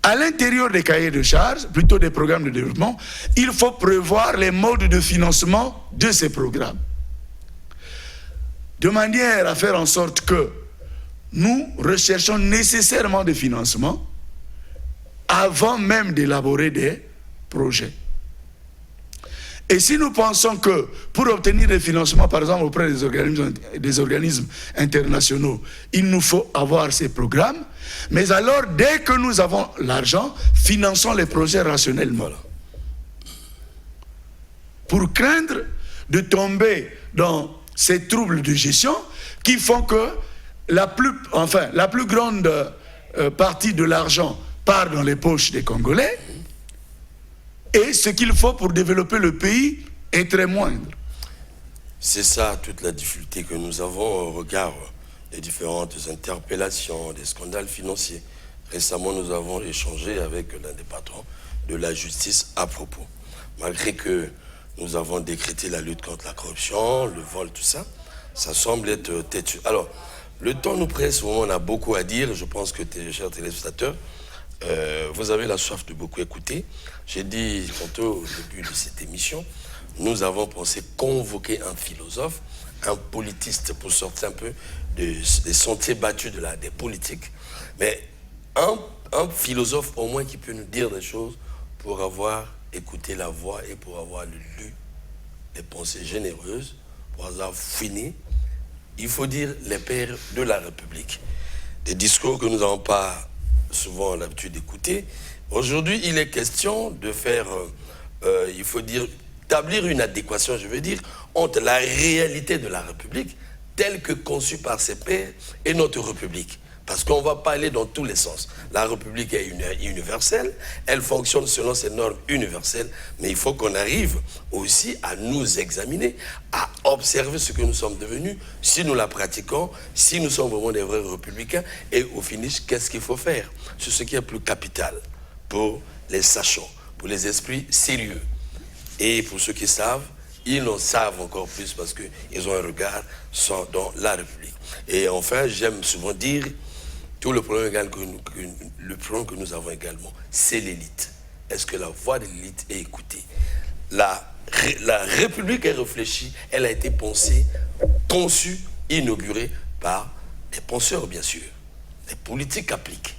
à l'intérieur des cahiers de charges, plutôt des programmes de développement, il faut prévoir les modes de financement de ces programmes. De manière à faire en sorte que nous recherchons nécessairement des financements avant même d'élaborer des projets. Et si nous pensons que pour obtenir des financements, par exemple auprès des organismes internationaux, il nous faut avoir ces programmes, mais alors dès que nous avons l'argent, finançons les projets rationnellement. Voilà. Pour craindre de tomber dans ces troubles de gestion qui font que la plus grande partie de l'argent part dans les poches des Congolais, et ce qu'il faut pour développer le pays est très moindre. C'est ça toute la difficulté que nous avons au regard des différentes interpellations, des scandales financiers. Récemment, nous avons échangé avec l'un des patrons de la justice à propos. Malgré que nous avons décrété la lutte contre la corruption, le vol, tout ça, ça semble être têtu. Alors, le temps nous presse, on a beaucoup à dire, je pense que, chers téléspectateurs, vous avez la soif de beaucoup écouter. J'ai dit tantôt au début de cette émission, nous avons pensé convoquer un philosophe, un politiste pour sortir un peu des sentiers battus des politiques. Mais un philosophe au moins qui peut nous dire des choses pour avoir écouté la voix et pour avoir lu des pensées généreuses, pour avoir fini, il faut dire les pères de la République. Des discours que nous n'avons pas souvent l'habitude d'écouter. Aujourd'hui, il est question de faire, il faut dire, établir une adéquation, je veux dire, entre la réalité de la République telle que conçue par ses pairs et notre République. Parce qu'on ne va pas aller dans tous les sens. La République est universelle, elle fonctionne selon ses normes universelles, mais il faut qu'on arrive aussi à nous examiner, à observer ce que nous sommes devenus, si nous la pratiquons, si nous sommes vraiment des vrais républicains, et au finish, qu'est-ce qu'il faut faire? C'est ce qui est plus capital pour les sachants, pour les esprits sérieux. Et pour ceux qui savent, ils en savent encore plus parce qu'ils ont un regard dans la République. Et enfin, j'aime souvent dire, tout le problème que nous avons également, c'est l'élite. Est-ce que la voix de l'élite est écoutée? La République est réfléchie, elle a été pensée, conçue, inaugurée par des penseurs, bien sûr. Des politiques appliquent.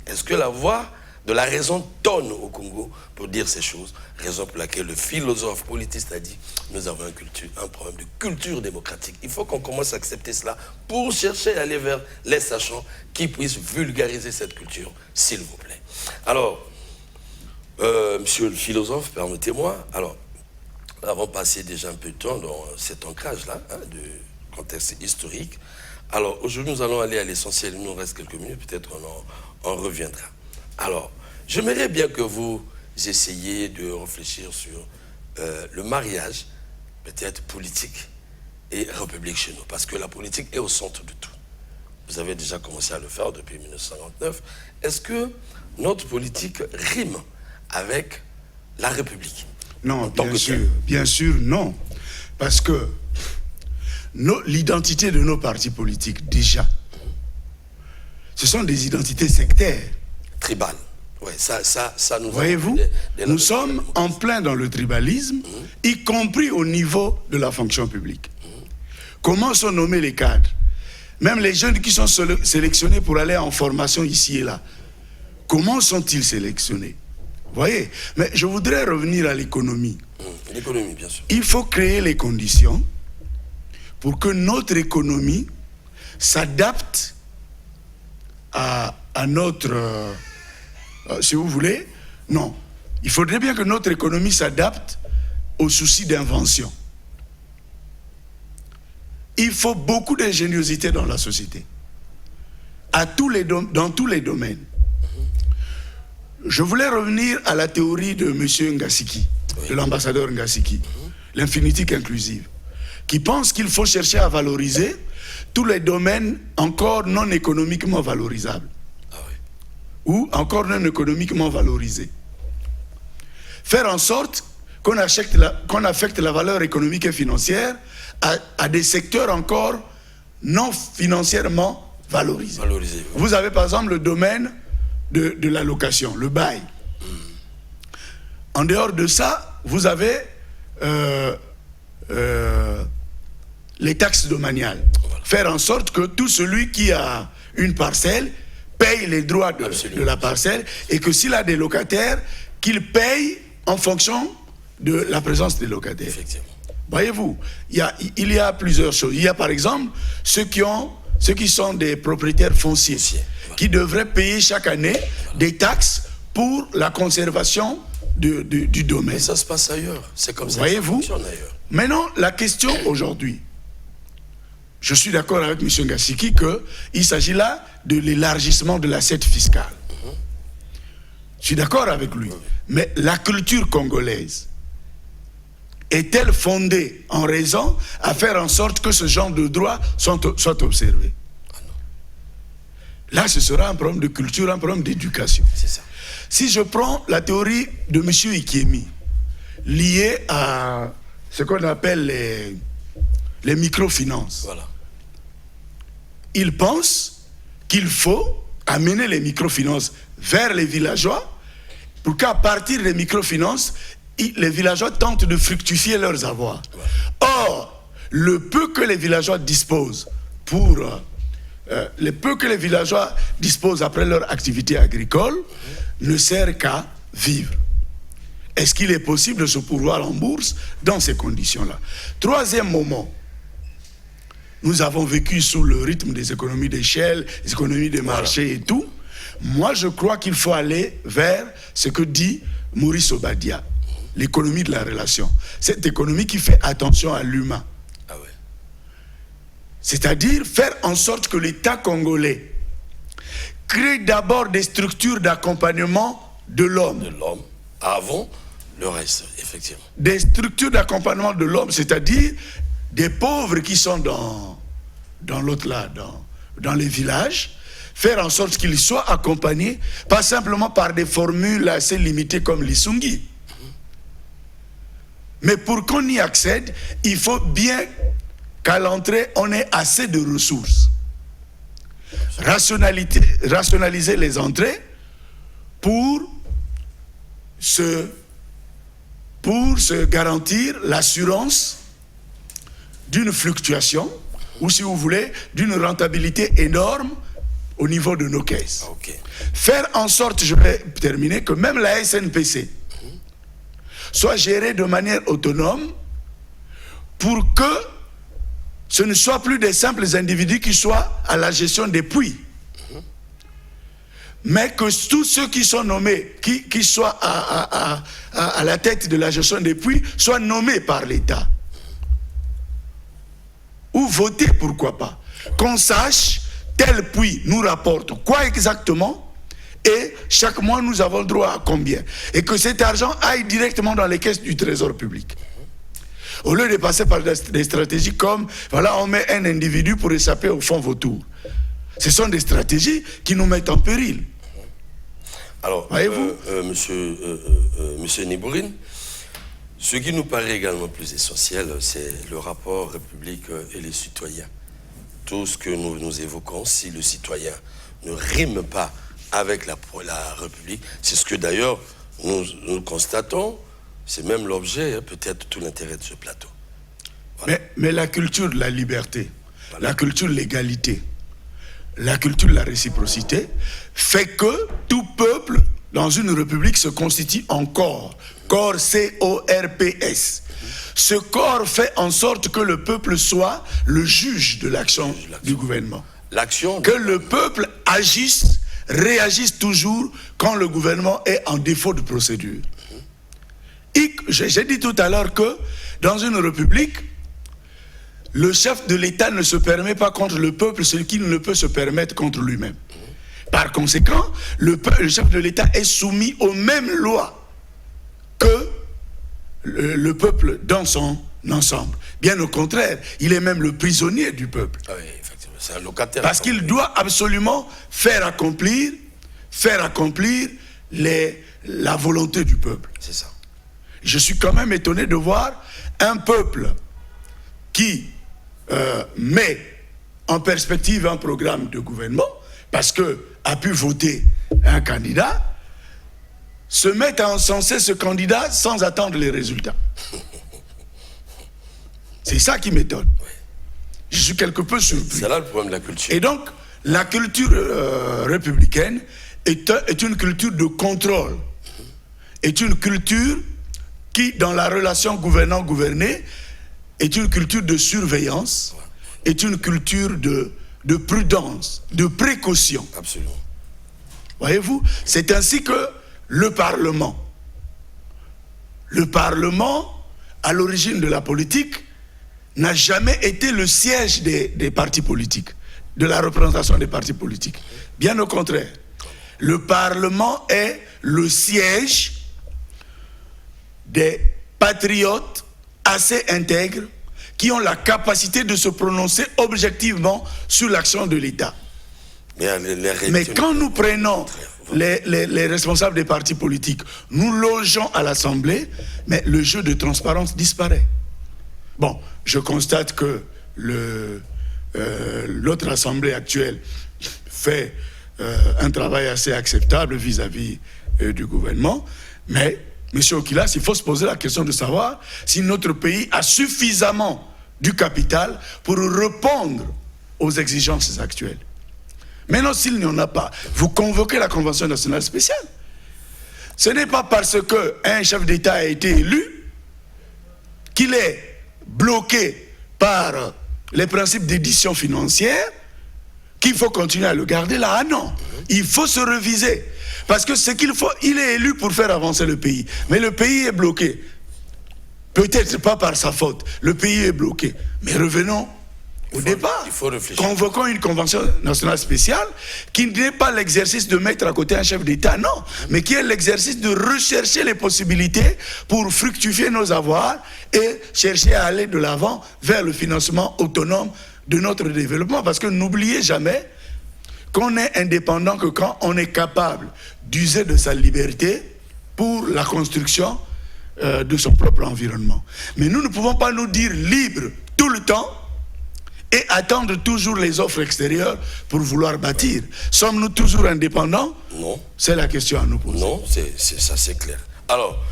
Est-ce que la voix de la raison tonne au Congo pour dire ces choses? Raison pour laquelle le philosophe politiste a dit nous avons un problème de culture démocratique. Il faut qu'on commence à accepter cela pour chercher à aller vers les sachants qui puissent vulgariser cette culture, s'il vous plaît. Alors, monsieur le philosophe, permettez-moi, alors, nous avons passé déjà un peu de temps dans cet ancrage-là, de contexte historique. Alors, aujourd'hui, nous allons aller à l'essentiel. Il nous reste quelques minutes, peut-être on en reviendra. Alors, j'aimerais bien que vous essayiez de réfléchir sur le mariage, peut-être politique et république chez nous, parce que la politique est au centre de tout. Vous avez déjà commencé à le faire depuis 1959. Est-ce que notre politique rime avec la République? Non, bien sûr, non. Parce que l'identité de nos partis politiques, déjà, ce sont des identités sectaires. Tribal. Oui, ça nous... Voyez-vous, nous sommes en plein dans le tribalisme, y compris au niveau de la fonction publique. Comment sont nommés les cadres? Même les jeunes qui sont sélectionnés pour aller en formation ici et là, comment sont-ils sélectionnés? Voyez, mais je voudrais revenir à l'économie. L'économie, bien sûr. Il faut créer les conditions pour que notre économie s'adapte à notre... si vous voulez, non. Il faudrait bien que notre économie s'adapte aux soucis d'invention. Il faut beaucoup d'ingéniosité dans la société, dans tous les domaines. Je voulais revenir à la théorie de M. Ngasiki, de l'ambassadeur Ngasiki, l'infinitique inclusive, qui pense qu'il faut chercher à valoriser tous les domaines encore non économiquement valorisables. Ou encore non économiquement valorisés. Faire en sorte qu'on affecte la valeur économique et financière à des secteurs encore non financièrement valorisés. Vous avez par exemple le domaine de la location, le bail. En dehors de ça, vous avez les taxes domaniales. Faire en sorte que tout celui qui a une parcelle paye les droits de la parcelle et que s'il a des locataires, qu'il paye en fonction de la présence des locataires. Voyez-vous, il y a plusieurs choses. Il y a par exemple ceux qui sont des propriétaires fonciers qui devraient payer chaque année des taxes pour la conservation du domaine. Mais ça se passe ailleurs. C'est comme ça. Voyez-vous, ça fonctionne ailleurs. Maintenant, la question aujourd'hui, je suis d'accord avec M. Ngasiki qu'il s'agit là de l'élargissement de l'assiette fiscale. Je suis d'accord avec lui. Mais la culture congolaise est-elle fondée en raison à faire en sorte que ce genre de droits soient observés? Là, ce sera un problème de culture, un problème d'éducation. C'est ça. Si je prends la théorie de M. Ikiemi, liée à ce qu'on appelle les microfinances, Voilà. il pense qu'il faut amener les microfinances vers les villageois pour qu'à partir des microfinances, les villageois tentent de fructifier leurs avoirs. Or, le peu que les villageois disposent après leur activité agricole ne sert qu'à vivre. Est-ce qu'il est possible de se pourvoir en bourse dans ces conditions-là? Troisième moment, nous avons vécu sous le rythme des économies d'échelle, des économies de marché et tout. Moi, je crois qu'il faut aller vers ce que dit Maurice Obadia, l'économie de la relation. Cette économie qui fait attention à l'humain. Ah ouais. C'est-à-dire faire en sorte que l'État congolais crée d'abord des structures d'accompagnement de l'homme. De l'homme, avant le reste, effectivement. Des structures d'accompagnement de l'homme, c'est-à-dire des pauvres qui sont dans l'autre là, dans les villages, faire en sorte qu'ils soient accompagnés, pas simplement par des formules assez limitées comme l'Isungi. Mais pour qu'on y accède, il faut bien qu'à l'entrée, on ait assez de ressources. Rationaliser les entrées pour se garantir l'assurance d'une fluctuation, ou si vous voulez, d'une rentabilité énorme au niveau de nos caisses. Okay. Faire en sorte, je vais terminer, que même la SNPC soit gérée de manière autonome pour que ce ne soit plus des simples individus qui soient à la gestion des puits. Mais que tous ceux qui sont nommés, qui soient à la tête de la gestion des puits, soient nommés par l'État. Ou votés, pourquoi pas. Qu'on sache, tel puits nous rapporte quoi exactement, et chaque mois nous avons le droit à combien. Et que cet argent aille directement dans les caisses du trésor public. Au lieu de passer par des stratégies comme, voilà, on met un individu pour échapper au fonds vautour. Ce sont des stratégies qui nous mettent en péril. Alors, monsieur Nibourine, ce qui nous paraît également plus essentiel, c'est le rapport République et les citoyens. Tout ce que nous évoquons, si le citoyen ne rime pas avec la République, c'est ce que d'ailleurs nous constatons, c'est même l'objet, peut-être tout l'intérêt de ce plateau. Voilà. Mais la culture de la liberté, voilà, la culture de l'égalité, la culture de la réciprocité fait que tout peuple dans une république se constitue en corps. Corps, C-O-R-P-S. Ce corps fait en sorte que le peuple soit le juge de l'action du gouvernement. Que le peuple agisse, réagisse toujours quand le gouvernement est en défaut de procédure. J'ai dit tout à l'heure que dans une république, le chef de l'État ne se permet pas contre le peuple ce qu'il ne peut se permettre contre lui-même. Par conséquent, le chef de l'État est soumis aux mêmes lois que le peuple dans son ensemble. Bien au contraire, il est même le prisonnier du peuple. Ah oui, effectivement, c'est un locataire. Parce qu'il doit absolument faire accomplir la volonté du peuple. C'est ça. Je suis quand même étonné de voir un peuple qui met en perspective un programme de gouvernement, parce que a pu voter un candidat, se mettre à encenser ce candidat sans attendre les résultats. C'est ça qui m'étonne. Oui. Je suis quelque peu surpris. C'est là le problème de la culture. Et donc, la culture républicaine est une culture de contrôle, est une culture qui, dans la relation gouvernant-gouverné, est une culture de surveillance, est une culture de prudence, de précaution. Absolument. Voyez-vous, c'est ainsi que le Parlement, à l'origine de la politique, n'a jamais été le siège des partis politiques, de la représentation des partis politiques. Bien au contraire, le Parlement est le siège des patriotes assez intègres qui ont la capacité de se prononcer objectivement sur l'action de l'État. Mais quand nous prenons les responsables des partis politiques, nous logeons à l'Assemblée, mais le jeu de transparence disparaît. Bon, je constate que l'autre Assemblée actuelle fait un travail assez acceptable vis-à-vis du gouvernement. Mais, M. Okilas, il faut se poser la question de savoir si notre pays a suffisamment du capital pour répondre aux exigences actuelles. Maintenant, s'il n'y en a pas, vous convoquez la Convention nationale spéciale. Ce n'est pas parce qu'un chef d'État a été élu qu'il est bloqué par les principes d'édition financière qu'il faut continuer à le garder là. Ah non, il faut se reviser. Parce que ce qu'il faut, il est élu pour faire avancer le pays. Mais le pays est bloqué. Peut-être pas par sa faute. Le pays est bloqué. Mais revenons au départ. Il faut réfléchir. Convoquons une convention nationale spéciale qui n'est pas l'exercice de mettre à côté un chef d'État, non. Mais qui est l'exercice de rechercher les possibilités pour fructifier nos avoirs et chercher à aller de l'avant vers le financement autonome de notre développement. Parce que n'oubliez jamais qu'on n'est indépendant que quand on est capable d'user de sa liberté pour la construction de son propre environnement. Mais nous ne pouvons pas nous dire libres tout le temps et attendre toujours les offres extérieures pour vouloir bâtir. Sommes-nous toujours indépendants? Non. C'est la question à nous poser. Non, ça c'est clair. Alors,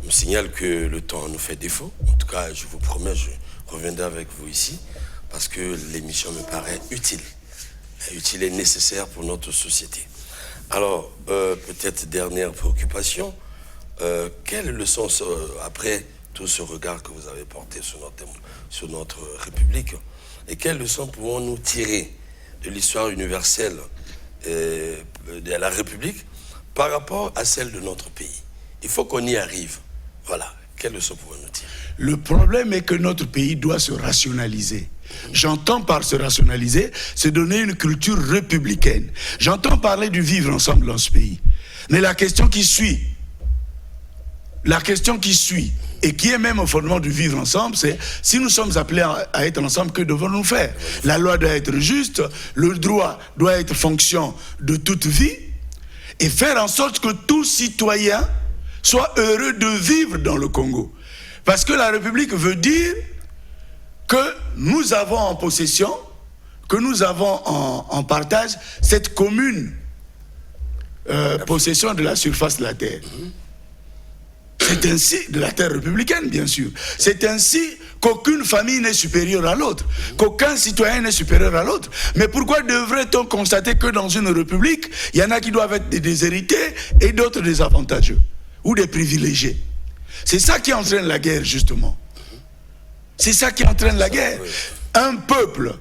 je me signale que le temps nous fait défaut. En tout cas, je vous promets, je reviendrai avec vous ici parce que l'émission me paraît utile. Utile et nécessaire pour notre société. Alors, peut-être dernière préoccupation, quelle leçon, après tout ce regard que vous avez porté sur notre République, et quelles leçons pouvons-nous tirer de l'histoire universelle de la République par rapport à celle de notre pays? Il faut qu'on y arrive. Voilà. Quelles leçons pouvons-nous tirer? Le problème est que notre pays doit se rationaliser. J'entends par se rationaliser, se donner une culture républicaine. J'entends parler du vivre ensemble dans ce pays. Mais la question qui suit, et qui est même au fondement du vivre ensemble, c'est si nous sommes appelés à être ensemble, que devons-nous faire? La loi doit être juste, le droit doit être fonction de toute vie, et faire en sorte que tout citoyen soit heureux de vivre dans le Congo. Parce que la République veut dire que nous avons en possession, que nous avons en partage cette commune possession de la surface de la terre. C'est ainsi, de la terre républicaine bien sûr, c'est ainsi qu'aucune famille n'est supérieure à l'autre, qu'aucun citoyen n'est supérieur à l'autre. Mais pourquoi devrait-on constater que dans une république, il y en a qui doivent être des déshérités et d'autres des avantageux ou des privilégiés? C'est ça qui entraîne la guerre justement. C'est ça qui entraîne la guerre. Un peuple,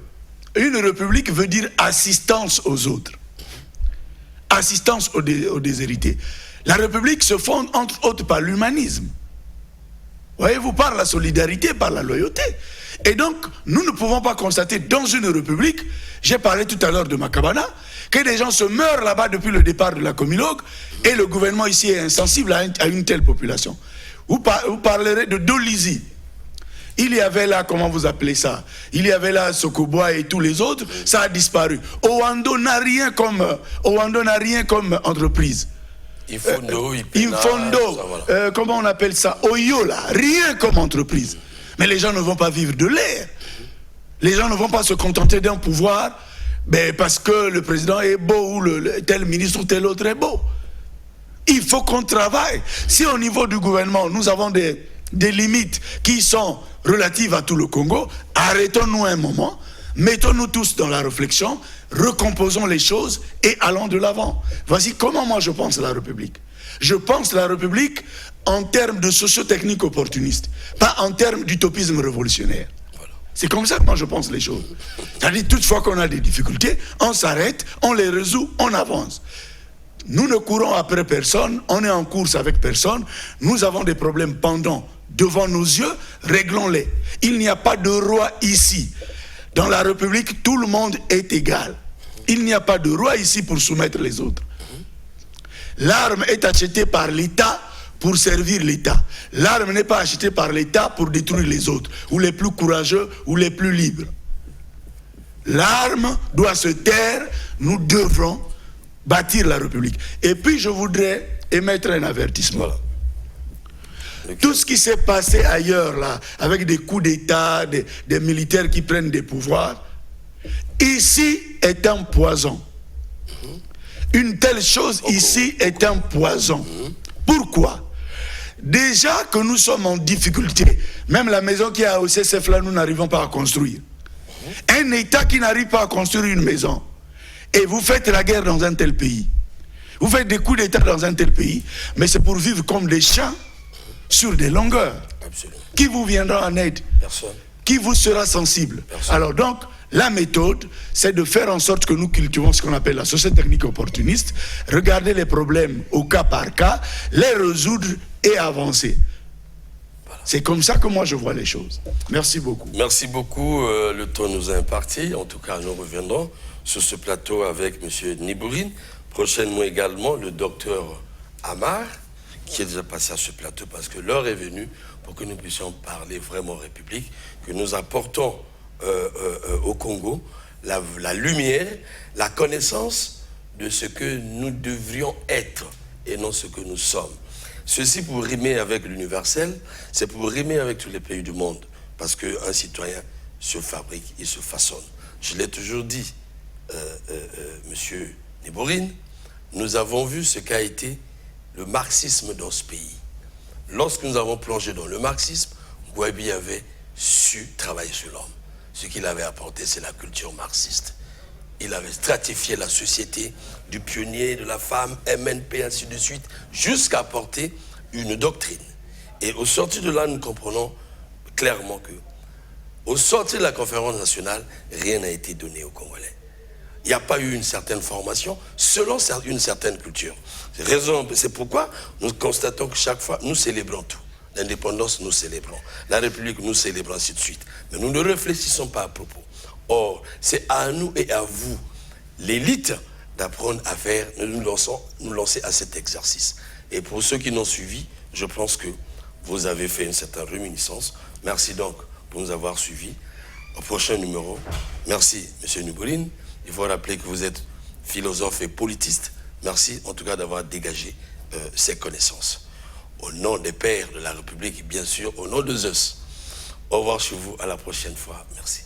une république veut dire assistance aux autres. Assistance aux déshérités. La République se fonde entre autres par l'humanisme. Voyez-vous, par la solidarité, par la loyauté. Et donc, nous ne pouvons pas constater dans une République, j'ai parlé tout à l'heure de Makabana, que des gens se meurent là-bas depuis le départ de la Comilogue et le gouvernement ici est insensible à une telle population. Vous parlerez de Dolisie. Il y avait là, comment vous appelez ça? Il y avait là Sokoboa et tous les autres, ça a disparu. Owando n'a rien comme entreprise. Infondo, comment on appelle ça? Oyola, rien comme entreprise. Mais les gens ne vont pas vivre de l'air. Les gens ne vont pas se contenter d'un pouvoir parce que le président est beau ou tel ministre ou tel autre est beau. Il faut qu'on travaille. Si au niveau du gouvernement, nous avons des limites qui sont relatives à tout le Congo, arrêtons-nous un moment, mettons-nous tous dans la réflexion, recomposons les choses et allons de l'avant. Voici comment moi je pense la République. Je pense la République en termes de socio-technique opportuniste, pas en termes d'utopisme révolutionnaire. C'est comme ça que moi je pense les choses. C'est-à-dire, toutefois qu'on a des difficultés, on s'arrête, on les résout, on avance. Nous ne courons après personne, on est en course avec personne, nous avons des problèmes pendants devant nos yeux, réglons-les. Il n'y a pas de roi ici. Dans la République, tout le monde est égal. Il n'y a pas de roi ici pour soumettre les autres. L'arme est achetée par l'État pour servir l'État. L'arme n'est pas achetée par l'État pour détruire les autres, ou les plus courageux, ou les plus libres. L'arme doit se taire, nous devrons bâtir la République. Et puis je voudrais émettre un avertissement. Voilà. Tout ce qui s'est passé ailleurs, là, avec des coups d'État, des militaires qui prennent des pouvoirs, ici est un poison. Une telle chose ici est un poison. Pourquoi? Déjà que nous sommes en difficulté, même la maison qui est à OCCF là, nous n'arrivons pas à construire. Un État qui n'arrive pas à construire une maison, et vous faites la guerre dans un tel pays, vous faites des coups d'État dans un tel pays, mais c'est pour vivre comme des champs sur des longueurs. Absolument. Qui vous viendra en aide? Personne. Qui vous sera sensible? Personne. Alors donc, la méthode, c'est de faire en sorte que nous cultivons ce qu'on appelle la société technique opportuniste, regarder les problèmes au cas par cas, les résoudre et avancer. Voilà. C'est comme ça que moi je vois les choses. Merci beaucoup. Merci beaucoup. Le temps nous a imparti. En tout cas, nous reviendrons sur ce plateau avec M. Nibourine. Prochainement également, le docteur Amar, qui est déjà passé à ce plateau parce que l'heure est venue pour que nous puissions parler vraiment République, que nous apportons au Congo la lumière, la connaissance de ce que nous devrions être et non ce que nous sommes. Ceci pour rimer avec l'universel, c'est pour rimer avec tous les pays du monde, parce qu'un citoyen se fabrique, il se façonne. Je l'ai toujours dit, Monsieur Nibourine, nous avons vu ce qu'a été le marxisme dans ce pays. Lorsque nous avons plongé dans le marxisme, Gouabi avait su travailler sur l'homme. Ce qu'il avait apporté, c'est la culture marxiste. Il avait stratifié la société du pionnier, de la femme, MNP, ainsi de suite, jusqu'à apporter une doctrine. Et au sortir de là, nous comprenons clairement que, au sortir de la conférence nationale, rien n'a été donné aux Congolais. Il n'y a pas eu une certaine formation selon une certaine culture. C'est pourquoi nous constatons que chaque fois, nous célébrons tout. L'indépendance, nous célébrons. La République, nous célébrons, ainsi de suite. Mais nous ne réfléchissons pas à propos. Or, c'est à nous et à vous, l'élite, d'apprendre à faire, nous lancer à cet exercice. Et pour ceux qui n'ont suivi, je pense que vous avez fait une certaine réminiscence. Merci donc pour nous avoir suivis. Au prochain numéro, merci M. Nibourine. Il faut rappeler que vous êtes philosophe et politiste. Merci en tout cas d'avoir dégagé ces connaissances. Au nom des pères de la République et bien sûr au nom de Zeus. Au revoir chez vous, à la prochaine fois. Merci.